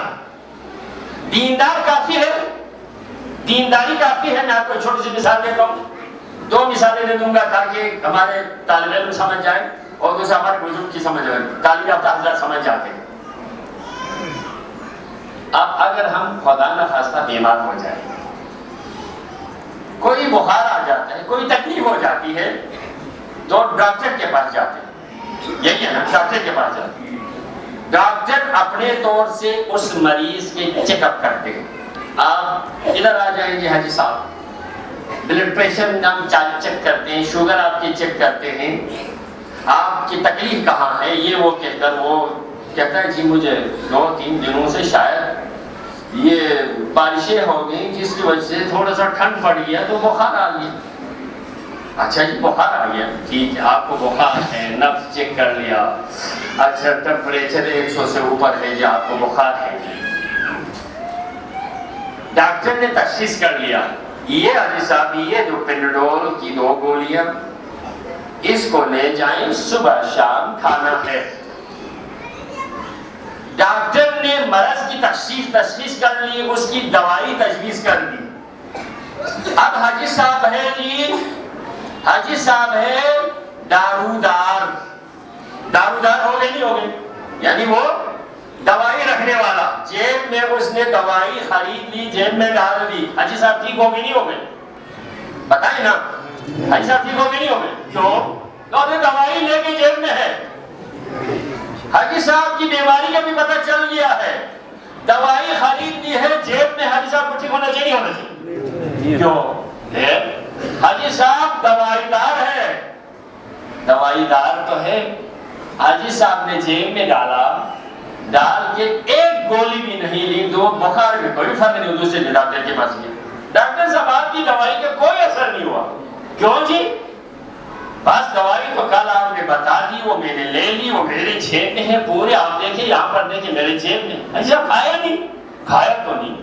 Speaker 3: دیندار کافی ہے، دینداری کافی ہے. میں آپ کو چھوٹی سی مثال دیتا ہوں، 2 مثالیں دے دوں گا تاکہ ہمارے طالب علم سمجھ جائیں اور دوسرا ہمارے بزرگ کی سمجھ جائیں، طالب یافتہ حضرات سمجھ جاتے ہیں. اب اگر ہم خدا نہ خواستہ بیمار ہو جائیں، کوئی بخار آ جاتا ہے، کوئی تکلیف ہو جاتی ہے، تو ڈاکٹر کے پاس جاتے ہیں. یہی ہے نا، ڈاکٹر کے پاس جاتے ہیں. ڈاکٹر اپنے طور سے اس مریض کے چیک اپ کرتے ہیں. آپ ادھر آ جائیں گے حاجی صاحب، بلڈ پریشر ہم چیک کرتے ہیں، شوگر آپ کی چیک کرتے ہیں، آپ کی تکلیف کہاں ہے یہ وہ کہہ کر وہ کہتا ہے جی مجھے 2-3 دنوں سے شاید یہ بارشیں ہو گئیں جس کی وجہ سے تھوڑا سا ٹھنڈ پڑ گیا تو بخار آ گیا. اچھا جی بخار آ گیا، ٹھیک ہے، آپ کو بخار ہے، نبض چیک کر لیا، اچھا ٹمپریچر 100 سے اوپر ہے جی، آپ کو بخار ہے. ڈاکٹر نے تشخیص کر لیا یہ حاجی صاحب یہ جو پیناڈول کی 2 گولیاں اس کو لے جائیں، صبح شام کھانا ہے. ڈاکٹر نے مرض کی تشخیص کر لی، اس کی دوائی تجویز کر دی. اب حاجی صاحب ہے جی، حاجی صاحب ہے دارودار. دارودار ہو گئے نہیں ہو گئے؟ یعنی وہ دوائی رکھنے والا. جیب میں اس نے دوائی خرید لی، جیب میں ڈال دی. حاجی صاحب ٹھیک ہو گئے نہیں ہو گئے؟ بتائیں نا، حاجی صاحب ٹھیک ہو گئے نہیں ہو گئے؟ کیوں؟ تو دوائی لے کے جیب میں ہے. حاجی صاحب کی بیماری کا بھی پتہ چل گیا ہے، دوائی خرید لی ہے جیب میں. حاجی صاحب کو ٹھیک ہونا چاہیے نہیں ہونا چاہیے؟ کیوں؟ حاجی صاحب دوائی دار ہے، دوائی دار تو ہے. حاجی صاحب نے جیب میں ڈال کے 1 گولی بھی نہیں لی، تو بخار میں کوئی فرق نہیں. دوسرے ڈاکٹر کے پاس گیا، ڈاکٹر صاحب آپ کی دوائی کا کوئی اثر نہیں ہوا. کیوں جی؟ بس دوائی تو کل آپ نے بتا دی، وہ میں نے لے لی، وہ میرے جیب میں ہے پورے. آپ دیکھیں یہاں پر دیکھیں میرے جیب میں. حاجی صاحب کھایا نہیں؟ کھایا تو نہیں.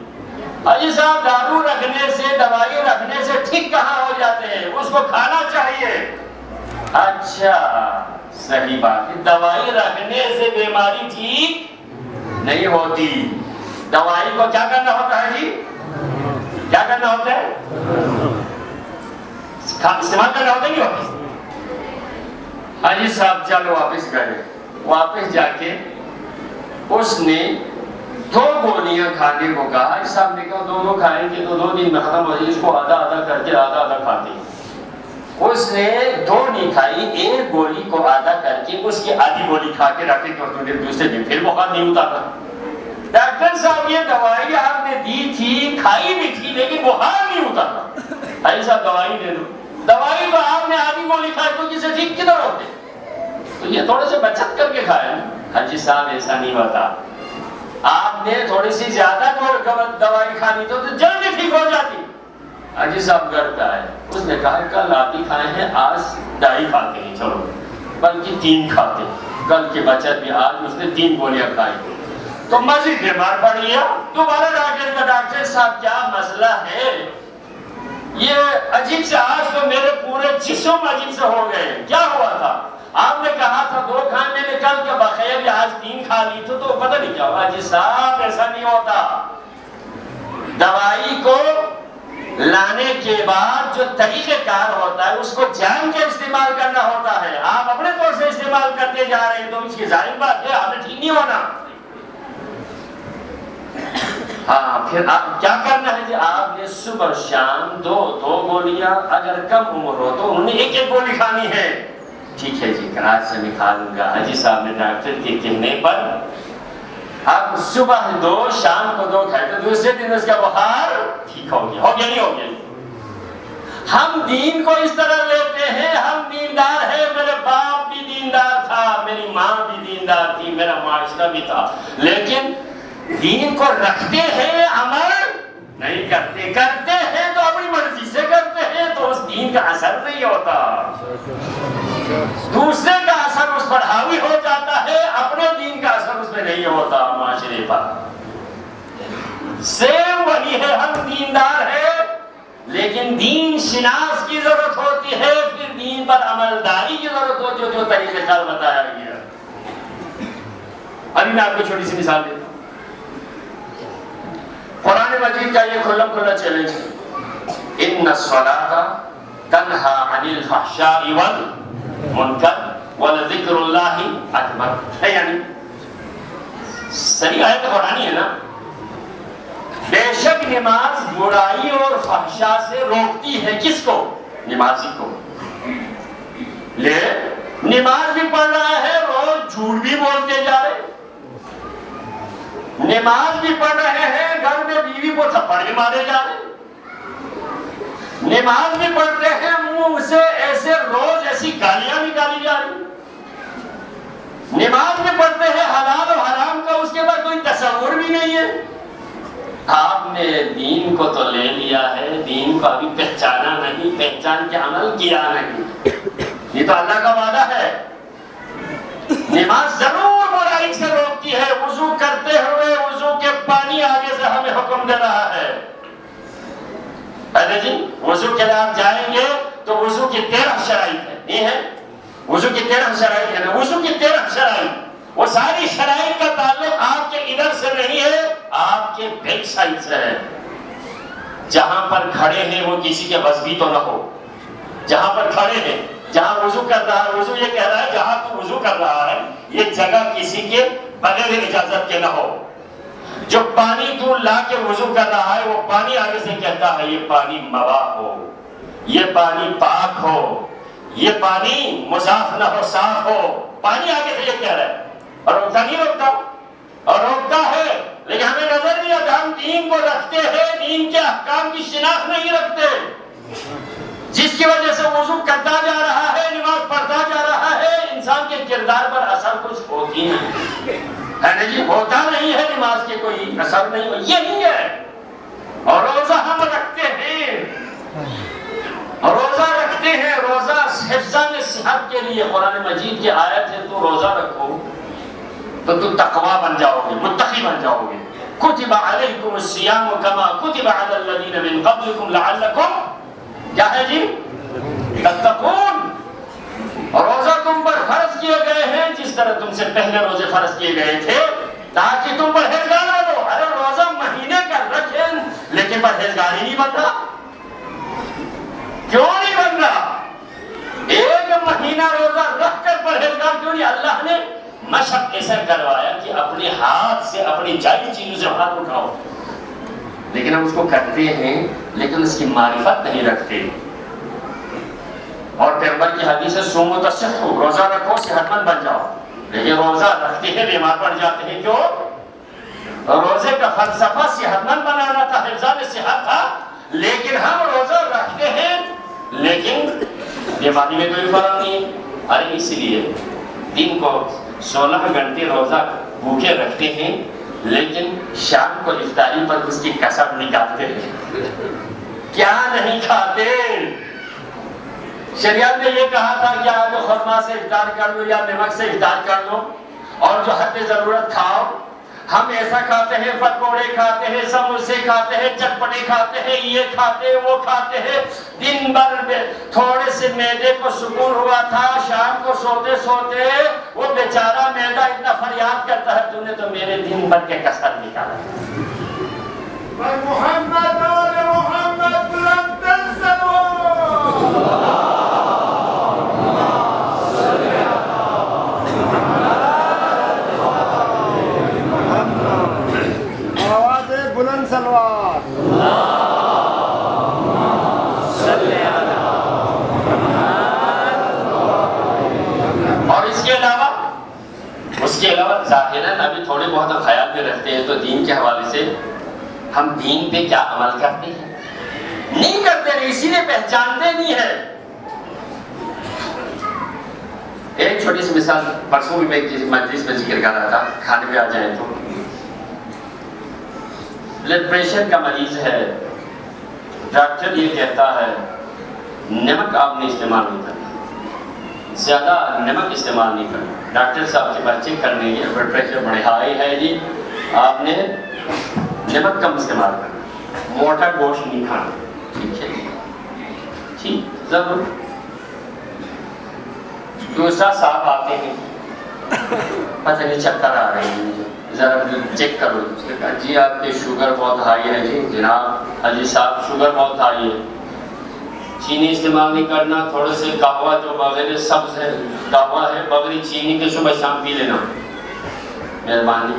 Speaker 3: حاجی صاحب دارو رکھنے سے، دوائی رکھنے سے ٹھیک کہاں ہو جاتے ہیں؟ اس کو کھانا چاہیے. اچھا صحیح بات ہے، دوائی رکھنے سے بیماری ٹھیک نہیں ہوتی. دوائی کو کیا کرنا ہوتا ہے جی؟ کیا کرنا ہوتا ہے؟ استعمال کرنا ہوتا نہیں ہوتا. حاجی صاحب چلو واپس گئے. واپس جا کے اس نے 2 گولیاں کھانے کو کہا. حاجی صاحب نے کہا 2 کھائیں گے تو 2 دن میں ختم ہو جائے، اس کو آدھا کر کے آدھا کھاتے. اس نے 2 نہیں کھائی، 1 گولی کو آدھا کر کے اس کی آدھی گولی کھا کے رکھے تو دوسرے دن پھر بخار نہیں ہوتا تھا. ڈاکٹر صاحب یہ دوائی آپ نے دی تھی، کھائی بھی تھی، لیکن بخار نہیں ہوتا تھا. حاجی صاحب دوائی دے دو. دوائی تو آپ نے آدھی گولی کھائی تو کسے ٹھیک کدھر ہوتے؟ تو یہ تھوڑے سے بچت کر کے کھائیں. حاجی صاحب ایسا نہیں ہوتا. آپ نے تھوڑی سی زیادہ دوائی کھانی تو جلدی ٹھیک ہو جاتی. حاجی صاحب گھر پہ آئے, اس نے کہا کل آپ ہی کھائے ہیں, آج 2.5 کھاتے ہیں, چلو بلکہ 3 کھاتے. کل کی بچت بھی آج اس نے 3 گولیاں کھائی تو مزید بیمار پڑ گیا. دوبارہ ڈاکٹر کا, ڈاکٹر صاحب کیا مسئلہ ہے؟ یہ عجیب سے آج تو میرے پورے جسم عجیب سے ہو گئے, کیا ہوا تھا؟ آپ نے کہا تھا 2 کھائے, میں نے کل کے بخیر آج 3 کھا لی تو پتہ نہیں کیا ہوا. حاجی صاحب ایسا نہیں ہوتا. دوائی کو لانے کے بعد جو طریقہ کار ہوتا ہے اس کو جان کے استعمال کرنا ہوتا ہے. آپ اپنے طور سے استعمال کرتے جا رہے ہیں تو اس کی ظاہر بات ہے آپ نے ٹھیک نہیں ہونا. ہاں پھر آپ کیا کرنا ہے جی؟ آپ نے صبح شام 2 گولیاں, اگر کم عمر ہو تو انہوں نے 1 گولی کھانی ہے. ٹھیک ہے جی, کراچ سے میں کھا لوں گا. حاجی صاحب نے ڈاکٹر کے کہنے پر اب صبح 2 شام کو 2 کھائے تو دوسرے دن اس کا بخار ٹھیک ہو گیا. ہو گیا نہیں ہو گیا؟ ہم دین کو اس طرح لیتے ہیں, ہم دیندار ہیں. میرے باپ بھی دیندار تھا, میری ماں بھی دیندار تھی, میرا معاشرہ بھی تھا, لیکن دین کو رکھتے ہیں, عمل نہیں کرتے. کرتے ہیں تو اپنی مرضی سے کرتے ہیں تو اس دین کا اثر نہیں ہوتا. دوسرے کا اثر اس پر حاوی ہو جاتا ہے, اپنے دین کا اثر اس میں نہیں ہوتا معاشرے پر. سیم وہی ہے, ہم دیندار ہیں لیکن دین شناس کی ضرورت ہوتی ہے, پھر دین پر عملداری کی ضرورت ہوتی ہے, جو طریقہ کار بتایا گیا. ابھی میں آپ کو چھوٹی سی مثال دیتا ہوں. قرآن مجید کا یہ کھلا کھلا چیلنج ہے, ان الصلاۃ تنہا عن الفحشاء والمنکر ولذکر اللہ اکبر. ہے یعنی صحیح آیت قرآنی ہے نا. بے شک نماز برائی اور فحشاء سے روکتی ہے. کس کو؟ نمازی کو. لے نماز بھی پڑھ رہا ہے, روز جھوٹ بھی بولتے جا رہے, نماز بھی پڑھ رہے ہیں, گھر میں بیوی کو تھپڑ بھی مارے جا رہے, نماز بھی پڑھتے ہیں, منہ سے ایسے روز ایسی گالیاں نکالی جا رہی, نماز بھی پڑھتے ہیں, حلال و حرام کا اس کے بعد کوئی تصور بھی نہیں ہے. آپ نے دین کو تو لے لیا ہے, دین کو ابھی پہچانا نہیں, پہچان کے عمل کیا نہیں. یہ تو اللہ کا وعدہ ہے. نماز ضرور برائی سے روکتی ہے. وضو کرتے ہوئے وضو کے پانی آگے سے ہمیں حکم دے رہا ہے. جی وضو کے لیے آپ جائیں گے تو وضو کی 13 شرائط ہے, نہیں ہے؟ وضو کی 13 شرائط ہے نا. وضو کی 13 شرائط, وہ ساری شرائط کا تعلق آپ کے ادھر سے نہیں ہے, آپ کے بیک سائڈ سے ہے. جہاں پر کھڑے ہیں وہ کسی کے بس بھی تو نہ ہو. جہاں پر کھڑے ہیں, جہاں وضو کر رہا ہے, وضو یہ کہہ رہا ہے جہاں تو وضو کر رہا ہے یہ جگہ کسی کے بغیر اجازت کے نہ ہو. جو پانی تو لا کے وضو کر رہا ہے وہ پانی آگے سے کہتا ہے یہ پانی مواہ ہو, یہ پانی پاک ہو, یہ پانی مضاف نہ ہو, صاف ہو. پانی آگے سے یہ کہہ رہا ہے, اور روکتا نہیں روکتا, اور روکتا ہے, لیکن ہمیں نظر نہیں آتا. ہم دین کو رکھتے ہیں, دین کے احکام کی شناخت نہیں رکھتے, جس کی وجہ سے وضو کرتا جا رہا ہے, نماز پڑھتا جا رہا ہے, انسان کے کردار پر اثر کچھ ہوتی نہیں ہے نا جی, ہوتا نہیں ہے. نماز کے کوئی اثر نہیں ہو, یہ نہیں ہے. اور روزہ ہم رکھتے ہیں, روزہ رکھتے ہیں, روزہ حفظان صحت کے لیے. قرآن مجید کی آیت ہے تو روزہ رکھو تو تم تقوی بن جاؤ گے, متقی بن جاؤ گے. کتب علیکم الصیام کما کتب علی الذین من قبلکم لعلکم کیا ہے جی تتقون. روزہ تم پر فرض کیے گئے ہیں جس طرح تم سے پہلے روزے فرض کیے گئے تھے تاکہ تم پرہیزگار بنو. ارے روزہ مہینے کا رکھے لیکن پرہیزگار ہی نہیں بن رہا. کیوں نہیں بن رہا؟ ایک مہینہ روزہ رکھ کر پرہیزگار کیوں نہیں؟ اللہ نے مشق ایسا کروایا کہ اپنے ہاتھ سے اپنی جائز چیزوں سے ہاتھ اٹھاؤ, لیکن ہم اس کو کرتے ہیں لیکن اس کی معرفت نہیں رکھتے. اور پیغمبر کی حدیث ہے صوموا تصحوا, روزہ رکھو صحت مند بن جاؤ. لیکن روزہ رکھتے ہیں بیمار پڑ جاتے ہیں. کیوں؟ روزے کا فلسفہ صحت مند بنانا تھا, حفظان صحت تھا, لیکن ہم روزہ رکھتے ہیں لیکن بیماری میں کوئی فرق نہیں ہے. ارے اس لیے دن کو 16 گھنٹے روزہ بھوکے رکھتے ہیں لیکن شام کو افطاری پر اس کی کسر نکالتے ہیں. کیا نہیں کھاتے؟ شریعت نے یہ کہا تھا کہ آج خرما سے افطار کر لو یا نمک سے افطار کر لو اور جو حد ضرورت کھاؤ. ہم ایسا کھاتے ہیں، پکوڑے کھاتے ہیں، سموسے کھاتے ہیں، چٹپٹے کھاتے ہیں، یہ کھاتے ہیں، وہ کھاتے ہیں. دن بھر تھوڑے سے معدے کو سکون ہوا تھا، شام کو سوتے سوتے وہ بیچارہ معدہ اتنا فریاد کرتا ہے تو نے تو میرے دن بھر کے کسر نکالا.
Speaker 4: محمد آل محمد بلند آواز بلند سلوات.
Speaker 3: اور اس کے علاوہ ظاہراً ابھی تھوڑے بہت خیال میں رکھتے ہیں تو دین کے حوالے سے ہم دین پہ کیا عمل کرتے ہیں؟ نہیں کرتے ہیں، اسی لیے پہچانتے نہیں ہیں. ایک چھوٹی سی مثال پرسوں بھی میں کسی مجلس میں ذکر کر رہا تھا، کھانے پہ آ جائیں تو بلڈ پریشر کا مریض ہے، ڈاکٹر یہ کہتا ہے نمک آپ نے استعمال نہیں کرنا، زیادہ نمک استعمال نہیں کرنا. ڈاکٹر صاحب کے پاس چیک کرنے کے بلڈ پریشر بڑے ہائی ہے جی، آپ نے نمک کم استعمال کرنا، موٹا گوشت نہیں کھانا. ٹھیک ہے، ٹھیک ضرور. دوسرا صاحب آتے ہیں، پتہ نہیں چکر آ رہے ہیں، ذرا چیک کرو. اس نے کہا جی آپ کے شوگر بہت ہائی ہے. جی جناب حاجی صاحب شوگر بہت ہائی ہے، چینی استعمال نہیں کرنا، تھوڑے سے قہوہ جو بغیر سبز ہے قہوہ ہے بغیر چینی کے صبح شام پی لینا. مہربانی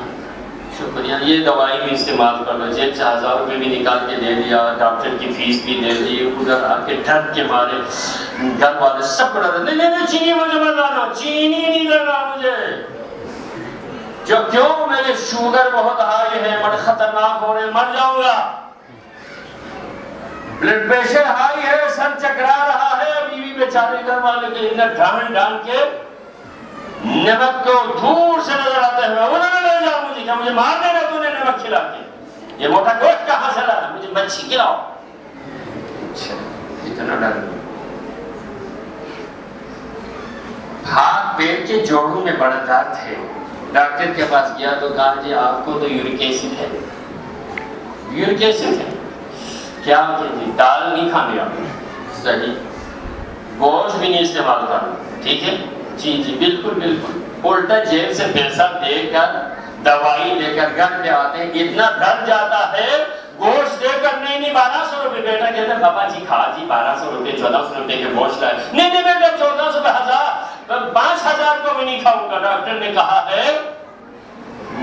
Speaker 3: شکریہ. یہ دوائی بھی استعمال کر لو. جیب سے 1000 روپے بھی نکال کے دے دیا، ڈاکٹر کی فیس بھی دے دی. ادھر آ کے ڈر کے مارے گھر والے سب کو ڈر، نہیں چینی مجھے مت لانا، چینی نہیں لینا مجھے. جو کیوں میرے شوگر بہت ہائی ہے، بڑے خطرناک ہو رہے، مر جاؤں گا. بلڈ پریشر ہائی ہے، سر چکرا رہا ہے. بیوی بیچارے گھر والے کے اتنا ڈھان کے نمک کو دور سے نظر آتے ہوئے انہوں نے لے جاؤ مجھے، کیا مجھے مار دینا تو نے نمک کھلا کے؟ یہ موٹا گوشت کہاں سے لایا؟ مجھے مچھی کھلاؤ. اتنا ڈر. ہاتھ پیر کے جوڑوں میں بڑا درد ہے. ڈاکٹر کے پاس گیا تو کہا جی آپ کو تو یورک ایسڈ ہے. یورک ایسڈ ہے کیا؟ جی دال نہیں کھانے آپ، صحیح. گوشت بھی نہیں استعمال کرنا، ٹھیک ہے جی جی بالکل بالکل. الٹا جیب سے پیسہ دے کر دوائی لے کر گھر پہ آتے ہیں. اتنا ڈر جاتا ہے، گوشت دے کر نہیں 1200 روپے. بیٹا کہتا ہے پاپا جی کھا جی 1200 روپے 1400 روپے کے گوشت لائے. نہیں بیٹا 1400 روپے 5000 کو بھی نہیں کھاؤں گا. ڈاکٹر نے کہا ہے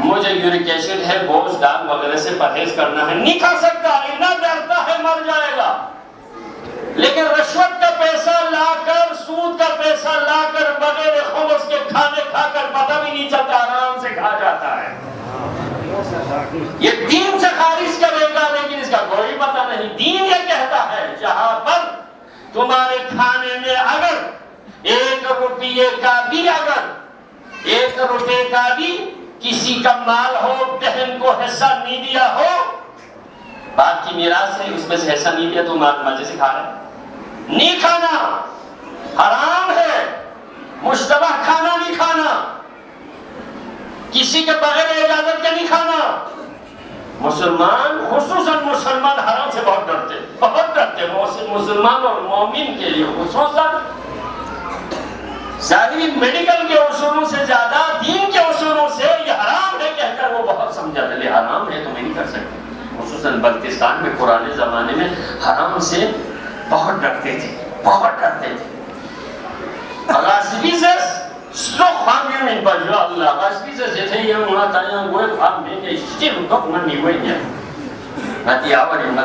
Speaker 3: مجھے یورک ایسڈ ہے، گوشت دال وغیرہ سے پرہیز کرنا ہے. نہیں کھا سکتا، اتنا ڈرتا ہے مر جائے گا. لیکن رشوت کا پیسہ لا کر، سود کا پیسہ لا کر بغیر خمس کے کھانے کھا کر پتہ بھی نہیں چلتا، آرام سے کھا جاتا ہے. یہ دین سے خارج کرے گا لیکن اس کا کوئی پتہ نہیں. دین یہ کہتا ہے جہاں پر تمہارے کھانے میں اگر 1 روپیے کا بھی، اگر 1 روپے کا بھی کسی کا مال ہو، بہن کو حصہ نہیں دیا ہو، باپ کی میراث ہے اس میں سے حصہ نہیں دیا تو مزے سے کھا رہا ہے. نہیں کھانا، حرام ہے. مشتبہ کھانا نہیں کھانا، کسی کے بغیر اجازت کے نہیں کھانا. مسلمان خصوصاً مسلمان حرام سے بہت ڈرتے. مسلمان اور مومن کے لیے خصوصاً ظاہری میڈیکل کے اصولوں سے زیادہ دین کے اصولوں سے یہ حرام ہے کہہ کر وہ بہت سمجھا تھا. حرام ہے تو میں نہیں کر سکتا. خصوصاً بلتستان میں پرانے زمانے میں حرام سے بہت ڈرتے تھے. Doch haben wir in Bajra, was dieses jetzt hier hat einen Wolf haben wir stimmt doch man nicht wollen. Hat die aber immer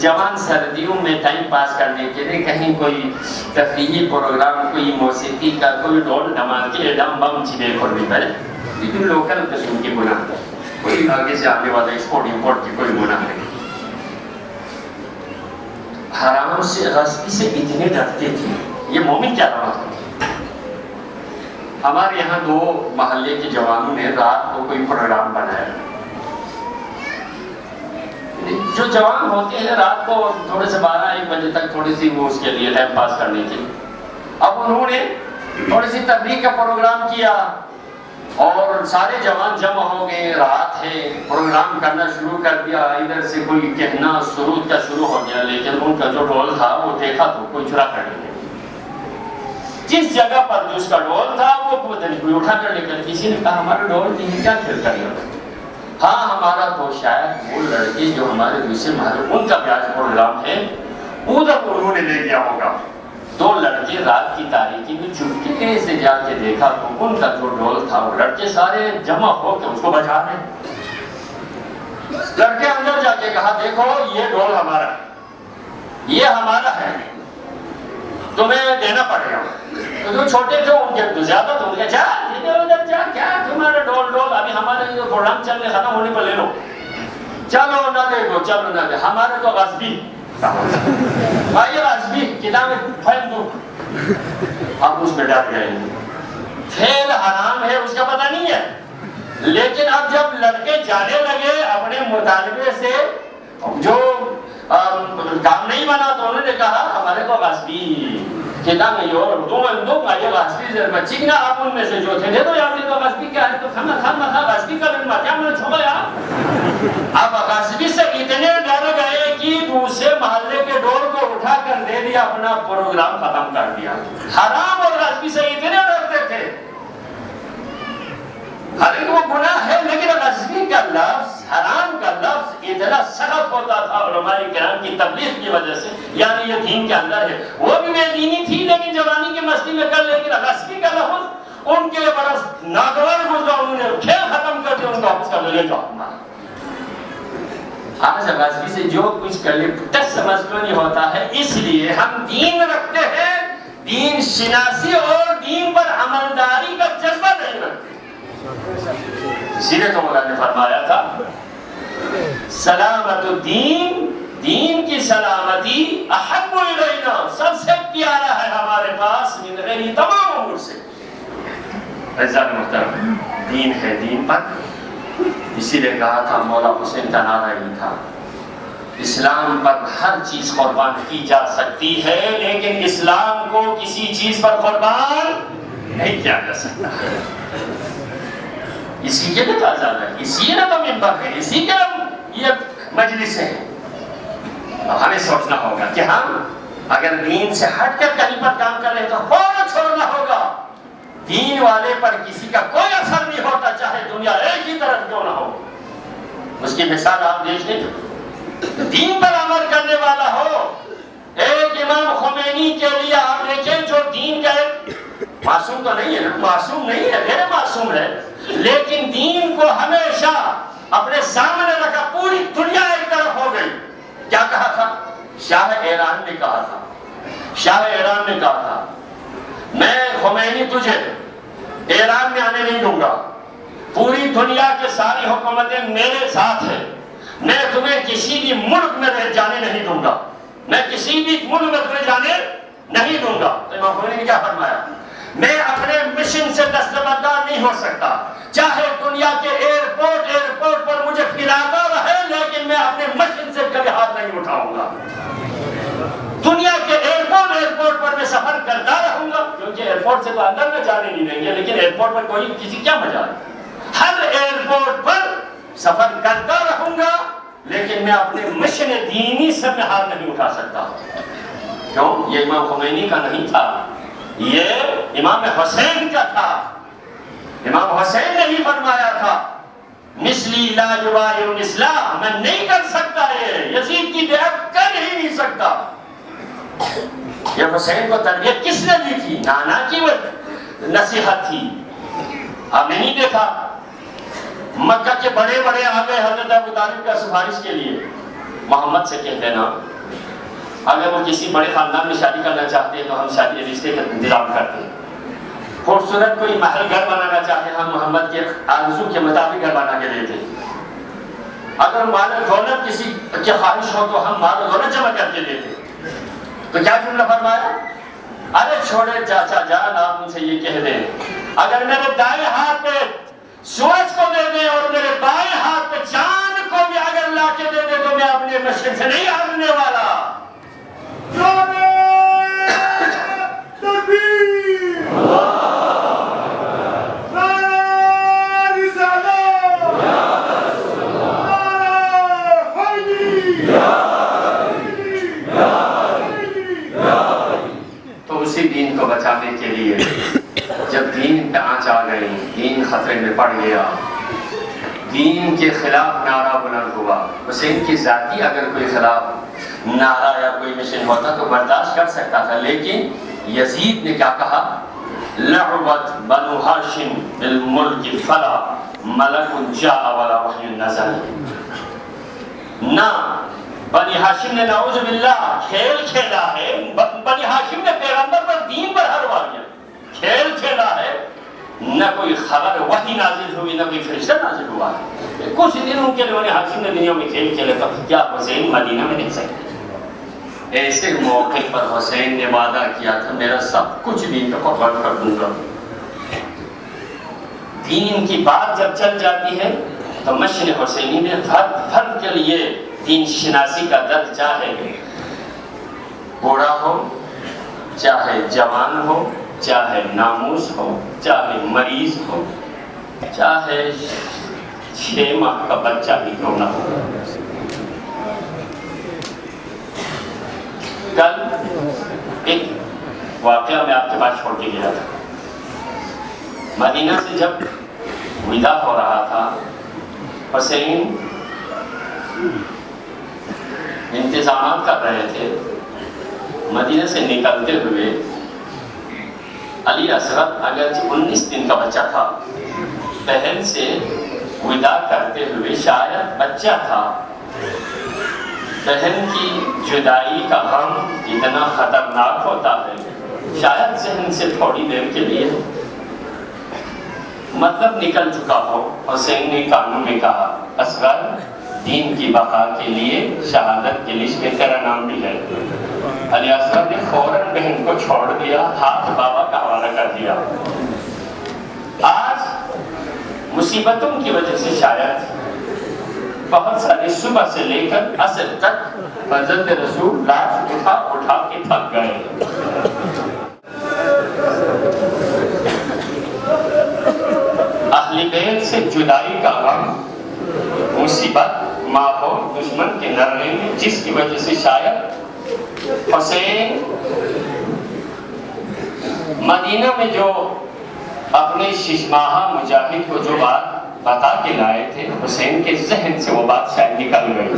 Speaker 3: جوان سردیوں میں ٹائم پاس کرنے کے لیے کہیں کوئی تفریحی پروگرام، کوئی موسیقی کا کوئی ڈول ڈمال کے ڈم بم چیزیں کھول بھی پڑے، لیکن لوکل قسم کی گناہ، کوئی آگے سے آنے والا ایکسپورٹ امپورٹ کی کوئی گناہ نہیں۔ حرام سے غصبی سے اتنے ڈرتے تھے، یہ مومن کیا علامت ہوتی؟ ہمارے یہاں 2 محلے کے جوانوں نے رات کو کوئی پروگرام بنایا، جو جوان ہوتے ہیں رات کو تھوڑے سے 12-1 بجے تک تھوڑی سی وہ اس کے لیے ٹائم پاس کرنے کے لیے، اب انہوں نے تھوڑی سی تفریح کا پروگرام کیا اور سارے جوان جمع ہو گئے، رات ہے، پروگرام کرنا شروع کر دیا، ادھر سے کوئی کہنا سرود کا شروع ہو گیا، لیکن ان کا جو ڈھول تھا وہ دیکھا تو کوئی چرا کر لیا، جس جگہ پر جو اس کا ڈھول تھا وہ پتہ نہیں کوئی اٹھا کر لے کر، کسی نے کہا ہمارا ڈھول نہیں، کیا کھیل کر رہے ہو؟ ہاں ہمارا تو شاید وہ لڑکے جو ہمارے دوسرے محل ان کا بھی آج پروگرام ہے، ادھر انہوں نے لے گیا ہوگا۔ 2 لڑکے رات کی تاریکی میں چپکے سے جا کے دیکھا تو ان کا جو ڈھول تھا وہ لڑکے سارے جمع ہو کے اس کو بجا رہے ہیں۔ لڑکے اندر جا کے کہا دیکھو یہ ڈھول ہمارا ہے، یہ ہمارا ہے، تمہیں دینا پڑے گا۔ تو جو چھوٹے تھے ان کے تو زیادہ تو ان کے جا ادھر جا، کیا تمہارا ڈھول ابھی ہمارے جو پروگرام چلنے ختم ہونے پر لے لو، چلو نہ دے دو، چلو نہ دے، ہمارے تو غصبی بھائی غصبی کتابیں پھیل دو، اب اس میں ڈر گئے، کھیل حرام ہے اس کا پتہ نہیں ہے، لیکن اب جب لڑکے جانے لگے اپنے مطالبے سے جو کام نہیں بنا تو انہوں نے کہا ہمارے کو غصبی کتاب میں اور دو یہ غصبی ضرور چکنا، آپ ان میں سے جو تھے دے دو یار، تو غصبی کیا ہے تو کھانا غصبی کا دن کیا میں نے چھوڑا یار۔ اب غصبی سے اتنے ڈر گئے کہ دوسرے محلے کے ڈور کو اٹھا کر دے دیا، اپنا پروگرام ختم کر دیا۔ حرام اور غصبی سے اتنے ڈرتے تھے، حالانکہ وہ گناہ ہے، لیکن غصبی کا لفظ، حرام کا لفظ اتنا سخت ہوتا تھا علماء کرام کی تبلیغ کی وجہ سے، یعنی یہ دین کے اندر ہے، وہ بھی بے دینی تھی لیکن جوانی کی مستی میں کر، لیکن غصبی کا لفظ ان کے لیے بڑا ناگوار گزرا، انہوں نے کھیل ختم کر دیا، ان کو واپس کر لے جاؤ۔ آج غصبی سے جو کچھ کر لے ٹچ سمجھ کو نہیں ہوتا ہے، اس لیے ہم دین رکھتے ہیں، دین شناسی اور دین پر عملداری کا جذبہ نہیں رکھتے۔ اسی لیے تو مولا نے فرمایا تھا سلامت الدین، دین کی سلامتی احب الینا، سب سے پیارا ہے ہمارے پاس من غیری تمام امور سے۔ عزیزان محترم، دین ہے، دین پر اسی لیے کہا تھا مولا حسین کا نعرہ ہی تھا، اسلام پر ہر چیز قربان کی جا سکتی ہے لیکن اسلام کو کسی چیز پر قربان نہیں کیا جا سکتا۔ اسی کے لیے آزاد ہے، اسی لیے تو ممبر ہے، اسی کے یہ مجلس ہے۔ ہمیں سوچنا ہوگا کہ ہم اگر دین سے ہٹ کر کہیں پر کام کر رہے ہیں تو فوراً چھوڑنا ہوگا۔ دین والے پر کسی کا کوئی اثر نہیں ہوتا، چاہے دنیا ایک ہی طرف کیوں نہ ہو۔ اس کی مثال آپ دیکھیں، دین پر عمل کرنے والا ہو، ایک امام خمینی کے لیے آپ دیکھیں جو دین کا معصوم تو نہیں ہے نا، معصوم نہیں ہے، غیر معصوم ہے، لیکن دین کو ہمیشہ اپنے سامنے رکھا، پوری دنیا ایک طرف ہو گئی۔ کیا کہا تھا؟ شاہ ایران نے کہا تھا، شاہ ایران نے کہا تھا میں خمینی تجھے ایران میں آنے نہیں دوں گا، پوری دنیا کے ساری حکومتیں میرے ساتھ ہیں، میں تمہیں کسی بھی ملک میں جانے نہیں دوں گا، میں کسی بھی ملک میں تمہیں جانے نہیں دوں گا۔ تو امام خمینی نے کیا فرمایا؟ میں اپنے مشن سے دستبردار نہیں ہو سکتا، چاہے دنیا کے ایئرپورٹ پر مجھے پھراتا رہے، لیکن میں اپنے مشن سے کبھی ہاتھ نہیں اٹھاؤں گا۔ دنیا کے ایئرپورٹ پر میں سفر کرتا رہوں گا، کیونکہ ایئرپورٹ سے تو اندر میں جانے نہیں دیں گے، لیکن ایئرپورٹ پر کوئی کسی کیا مجال ہے، ہر ایئرپورٹ پر سفر کرتا رہوں گا، لیکن میں اپنے مشن دینی سے میں ہاتھ نہیں اٹھا سکتا۔ کیوں؟ یہ امام خمینی کا نہیں تھا، یہ امام حسین کا تھا۔ امام حسین نے ہی فرمایا تھا مثلی لا یبایع الاسلام، میں نہیں کر سکتا، یہ یزید کی بیعت کر ہی نہیں سکتا۔ یہ حسین کو تربیت کس نے دی تھی؟ نانا کی وہ نصیحت تھی۔ آپ نے نہیں دیکھا مکہ کے بڑے بڑے آ گئے حضرت ابو طالب کا سفارش کے لیے،
Speaker 1: محمد سے کہہ دینا اگر وہ کسی بڑے خاندان میں شادی کرنا چاہتے ہیں تو ہم شادی رشتے کا انتظام کرتے ہیں. خوبصورت کوئی محل گھر بنانا چاہتے ہیں ہم محمد کے آرزو کے مطابق گھر بنا کے دیتے ہیں. اگر مال و دولت کسی کی خواہش ہو تو ہم مال و دولت جمع کر کے دیتے ہیں. تو کیا جملہ فرمایا؟ ارے چھوڑے چاچا جان آپ ان سے یہ کہہ دیں اگر میرے دائیں ہاتھ پہ سورج کو دے دیں اور میرے بائیں ہاتھ پہ چاند کو بھی اگر لا کے دے دیں تو میں اپنے مشرق سے نہیں ہارنے والا. تو اسی دین کو بچانے کے لیے جب دین پہ آنچ آ گئی, دین خطرے میں پڑ گیا, دین کے خلاف نعرہ بلند ہوا. حسین کی ذاتی اگر کوئی خلاف نعرہ یا کوئی مشن ہوتا تو برداشت کر سکتا تھا, لیکن یزید نے کیا کہا؟ لعبت بنو ہاشم بالملک فلا ملک جاء ولا وحی نزل. نہ بنی ہاشم نے نعوذ باللہ کھیل کھیلا ہے, بنی ہاشم نے پیغمبر پر دین پر ہروا دیا, کھیل کھیلا ہے, نہ کوئی خبر وحی نازل ہوئی نہ کوئی فرشتہ نازل ہوا ہے. کچھ دنوں کے لیے بنی ہاشم نے دنیا میں کھیل کھیلا تھا. کیا حسین مدینہ میں دیکھ سکتے؟ ایسے موقع پر حسین نے وعدہ کیا تھا میرا سب کچھ دین کا قربان کر دوں گا. دین کی بات جب چل جاتی ہے تو مشن حسینی میں فرد کے لیے دین شناسی کا درد, چاہے بوڑھا ہو, چاہے جوان ہو, چاہے ناموس ہو, چاہے مریض ہو, چاہے 6 ماہ کا بچہ بھی کیوں نہ ہو. کل ایک واقعہ میں آپ کے پاس چھوڑ کے گیا تھا. مدینہ سے جب ودا ہو رہا تھا حسین انتظامات کر رہے تھے. مدینہ سے نکلتے ہوئے علی اصغر اگرچہ 19 دن کا بچہ تھا, بہن سے ودا کرتے ہوئے شاید بچہ تھا. بہن کی جدائی کا غم اتنا خطرناک ہوتا ہے, شاید ذہن سے تھوڑی دیر کے لیے مطلب نکل چکا ہو. حسین نے کانوں میں کہا اصغر دین کی بقا کے لیے شہادت کے لسٹ میں تیرا نام بھی ہے. علی اصغر نے فوراً بہن کو چھوڑ دیا, ہاتھ بابا کا حوالہ کر دیا. آج مصیبتوں کی وجہ سے شاید بہت سارے صبح سے لے کر عصر تک حضرت رسول لاش اٹھا کے تھک گئے. اہل بیت سے جدائی کا غم, مصیبت, ماحول, دشمن کے نرنے میں, جس کی وجہ سے شاید حسین مدینہ میں جو اپنے 6 ماہہ مجاہد کو جو بات بتا کے لائے تھے, حسین کے ذہن سے وہ بات شاید نکل گئی.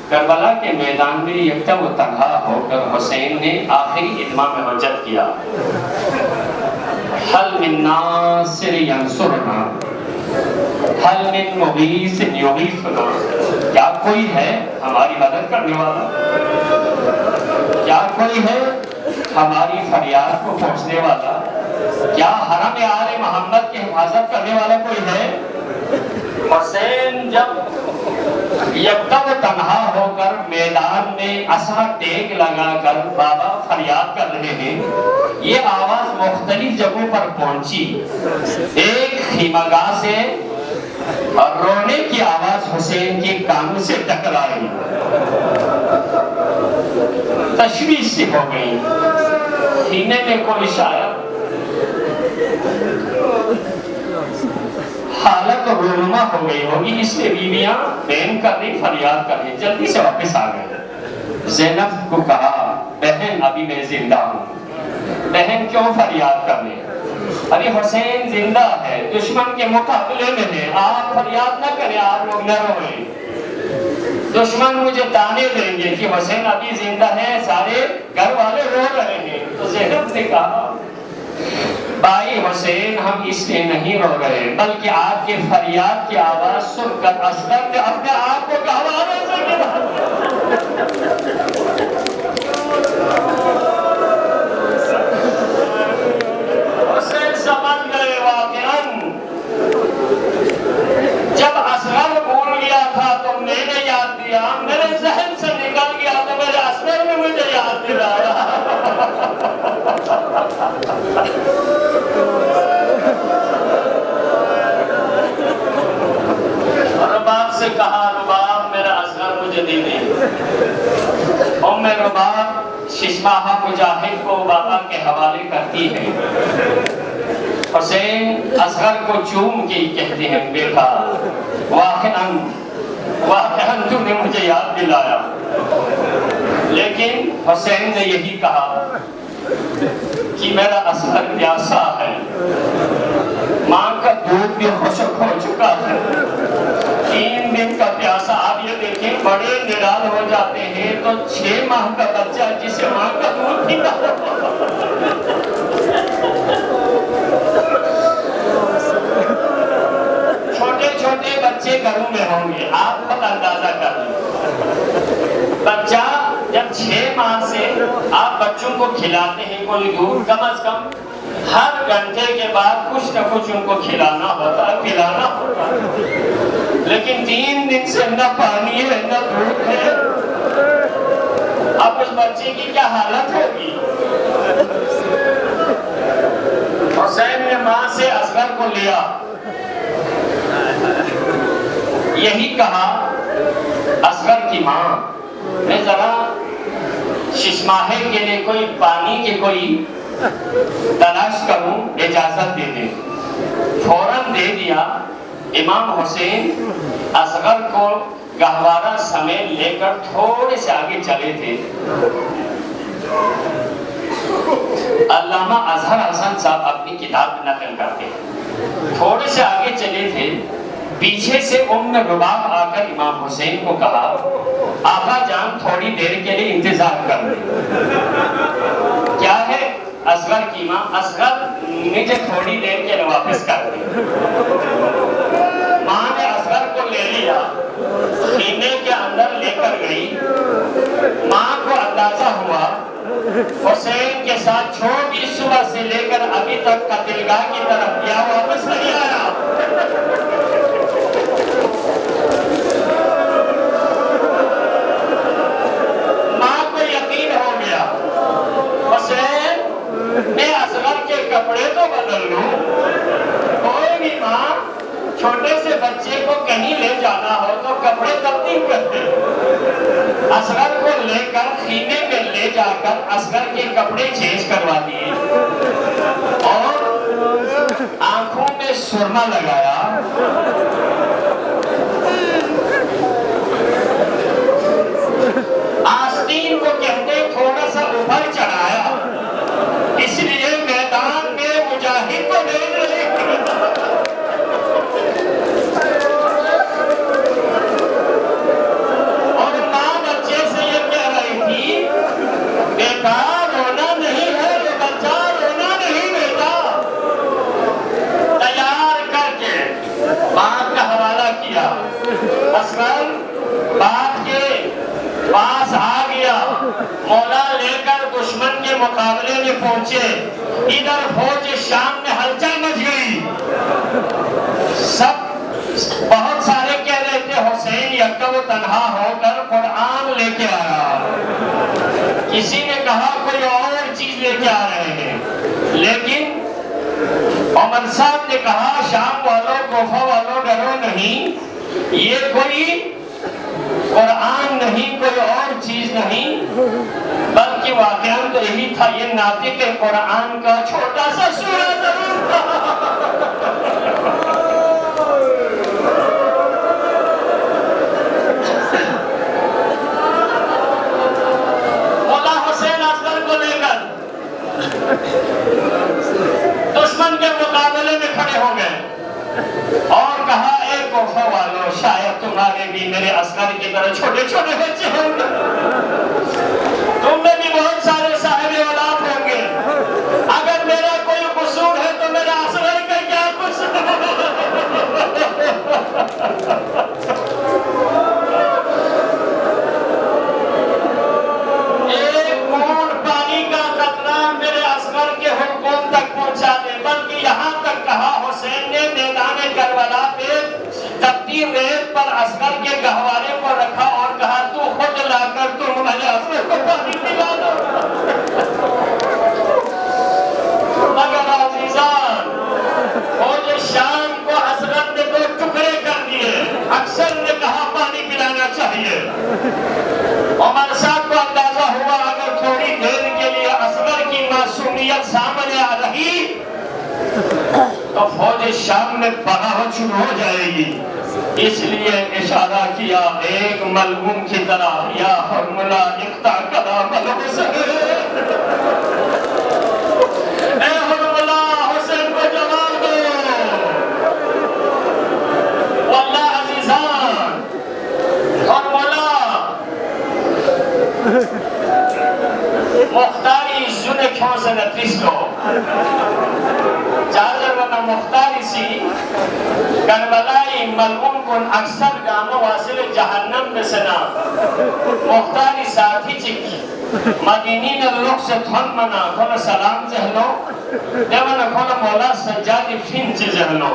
Speaker 1: کربلا کے میدان میں یکتا و تنہا ہو کر حسین نے آخری اتمام حجت کیا. حل من ناصر ینصرنا حل من مغیث یغیثنا. کیا کوئی ہے ہماری مدد کرنے والا؟ کیا کوئی ہے ہماری فریاد کو پہنچنے والا؟ کیا حرم آل محمد کی حفاظت کرنے والا کوئی ہے؟ حسین جب یکتا و تنہا ہو کر میدان میں عصا ٹیک لگا کر بابا فریاد کر رہے ہیں, یہ آواز مختلف جگہوں پر پہنچی. ایک خیمگاہ سے اور رونے کی آواز حسین کے کانوں سے ٹکرائی, تشویش سے ہو گئی. سینے میں کوئی شاید حالت رونما ہو گئی ہوگی, اس لیے بیویاں بہن کر رہی, فریاد کر رہی, جلدی سے واپس آ گئے. زینب کو کہا بہن ابھی میں زندہ ہوں. بہن کیوں فریاد کر رہے؟ ابھی حسین زندہ ہے, دشمن کے مقابلے میں ہے, آپ فریاد نہ کریں, آپ لوگ نہ روئیں. دشمن مجھے تانے دیں گے کہ حسین ابھی زندہ ہے, سارے گھر والے رو رہے ہیں. تو زینب نے کہا
Speaker 3: بھائی حسین ہم اس لیے نہیں رو رہے بلکہ آپ کے فریاد کی آواز سن کر اصغر نے اپنے آپ کو گہوارے سے حسین سمجھ گئے واقعاً جب اصغر بھول گیا تھا تو میں نے یاد دیا، میرے ذہن سے نکل گیا تو میرے اصغر نے مجھے یاد دلایا۔ رباب سے کہا رباب میرا اصغر مجھے دے دے۔ ام رباب ششماہا مجاہد کو بابا کے حوالے کرتی ہے۔ حسین اصغر کو چوم کے کہتے ہیں بیٹا واقعاً تو نے مجھے یاد دلایا، لیکن حسین نے یہی کہا کہ میرا اصغر پیاسا ہے، ماں کا دودھ بھی خشک ہو چکا ہے، 3 دن کا پیاسا۔ آپ یہ دیکھیں بڑے نڈال ہو جاتے ہیں تو 6 ماہ کا بچہ جسے ماں کا دودھ پیتا چھوٹے چھوٹے بچے گھروں میں ہوں گے، آپ خود اندازہ کر لیں۔ بچہ جب 6 ماہ سے آپ بچوں کو کھلاتے ہیں کوئی دودھ، کم از کم ہر گھنٹے کے بعد کچھ نہ کچھ ان کو کھلانا ہوتا ہے، پلانا ہوتا ہے، لیکن 3 دن سے نہ پانی ہے نہ دودھ ہے۔ اب اس بچے کی کیا حالت ہوگی؟ حسین نے ماں سے اصغر کو لیا، یہی کہا اصغر کی ماں میں ذرا ششماہے کے لیے کوئی پانی کے کوئی تلاش کروں، اجازت دے دیں۔ فوراً دے دیا۔ امام حسین اصغر کو گہوارہ سمیت لے کر تھوڑے سے آگے چلے تھے۔ علامہ اظہر حسن صاحب اپنی کتاب میں نقل کرتے ہیں، تھوڑے سے آگے چلے تھے، پیچھے سے ام رباب آ کر امام حسین کو کہا آقا جان تھوڑی دیر کے لیے انتظار کر لیں۔ کیا ہے؟ اصغر کی ماں، اصغر مجھے تھوڑی دیر کے لیے واپس کر دیں۔ ماں نے اصغر کو لے لیا، خیمے کے اندر لے کر گئی۔ ماں کو اندازہ ہوا حسین کے ساتھ 24 صبح سے لے کر ابھی تک قتلگاہ کی طرف گیا، واپس نہیں آیا۔ ماں کو یقین ہو گیا حسین میں اصغر کے کپڑے تو بدل لوں، کوئی بھی ماں چھوٹے سے بچے کو کہیں لے جانا ہو تو کپڑے تبدیل کرتے۔ اصغر کو لے کر خیمے میں لے جا کر اصغر کے کپڑے چینج کروا دیے اور آنکھوں میں سرما لگایا۔ آستین کو کہتے تھوڑا سا اوپر چڑھایا، اس لیے میدان میں مجاہد کو نہیں رہے۔ اور ماں بچے سے یہ کہہ رہی تھی بیٹا رونا نہیں ہے، یہ بچہ رونا نہیں بیٹا۔ تیار کر کے باپ کا حوالہ کیا۔ اصغر باپ کے پاس آ گیا، مولا لے کر دشمن کے مقابلے میں پہنچے۔ ادھر فوج شام میں ہلچل مچ گئی، سب بہت سارے کہہ رہے تھے حسین یکم و تنہا ہو کر قرآن لے کے آیا، کسی نے کہا کوئی اور چیز لے کے آ رہے ہیں، لیکن عمر صاحب نے کہا شام والوں کوفہ والوں ڈرو نہیں، یہ کوئی قرآن نہیں، کوئی اور چیز نہیں، بلکہ واقعاً تو یہی تھا، یہ ناطق قرآن کا چھوٹا سا سورہ ضرور تھا۔ مولا حسین اصغر کو لے کر دشمن کے مقابلے میں کھڑے ہو گئے اور کہا اے کوفہ والو شاید تمہارے بھی میرے اصغر کی طرح چھوٹے چھوٹے بچے ہوں گے، تم میں بھی بہت سارے صاحب اولاد ہوں گے، اگر میرا کوئی اسی ریت پر اصغر کے گہوارے کو رکھا اور کہا تو خود لا کر تم مجھے اصغر کو پانی پلا دو. مگر عزیزان فوج شام کو اصغر نے 2 ٹکڑے کر دیے. اکثر نے کہا پانی پلانا چاہیے. عمر صاحب کو اندازہ ہوا اگر تھوڑی دیر کے لیے اصغر کی معصومیت سامنے آ رہی تو فوج شام میں بغاوت شروع ہو جائے گی. اس لیے اشارہ کیا ایک ملعون کی طرح یا حرملہ اقطع کلام الحسین. اے حرملہ حسین کو جواب دو. واللہ عزیزان حرملہ مختاری زونه کیوزن تریسکو جادر و مختاری سی کربلای ملعون کن اکثر گاما واصل جہنم بسنا مختاری ساتھی چکی مدینین لوگ سے تھن منا کھولا سلام زہلو دیوانا کھولا مولا سجادی فین چی زہلو.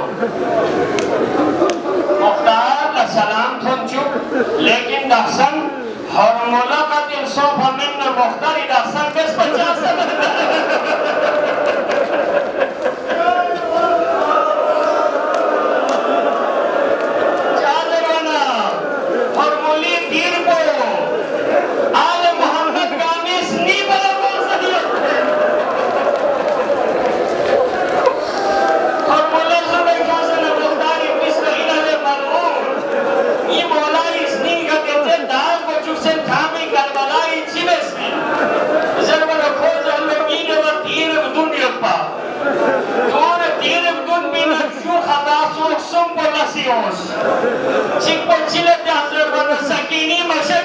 Speaker 3: مختار سلام تھن چک لیکن دخصن حرملہ کا دل صوفہ من مختاری دخصن بس 50 سے Chico Chile te hace cuando Sakini Mashe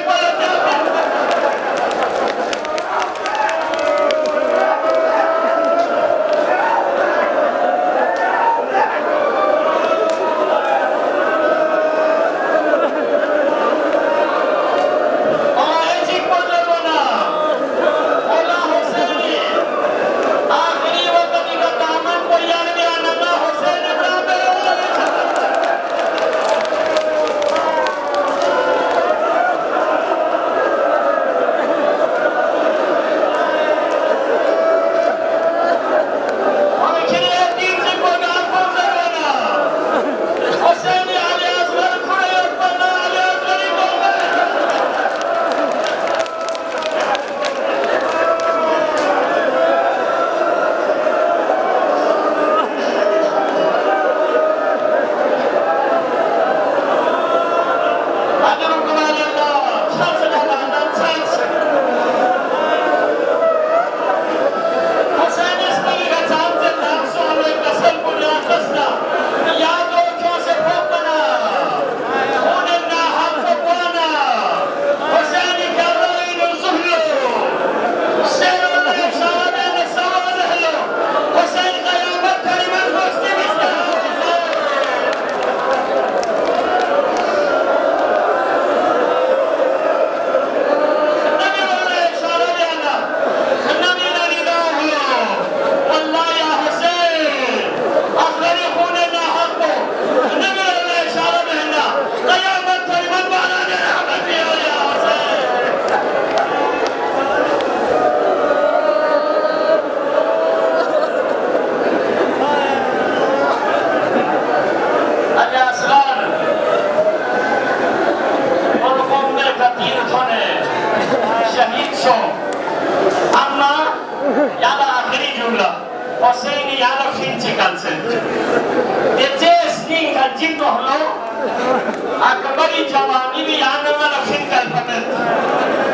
Speaker 3: حسینی یالا فین چکل سے دیچیس نین کا جن تو ہلو اکبری جوانی بھی آنے والا فین کل پمت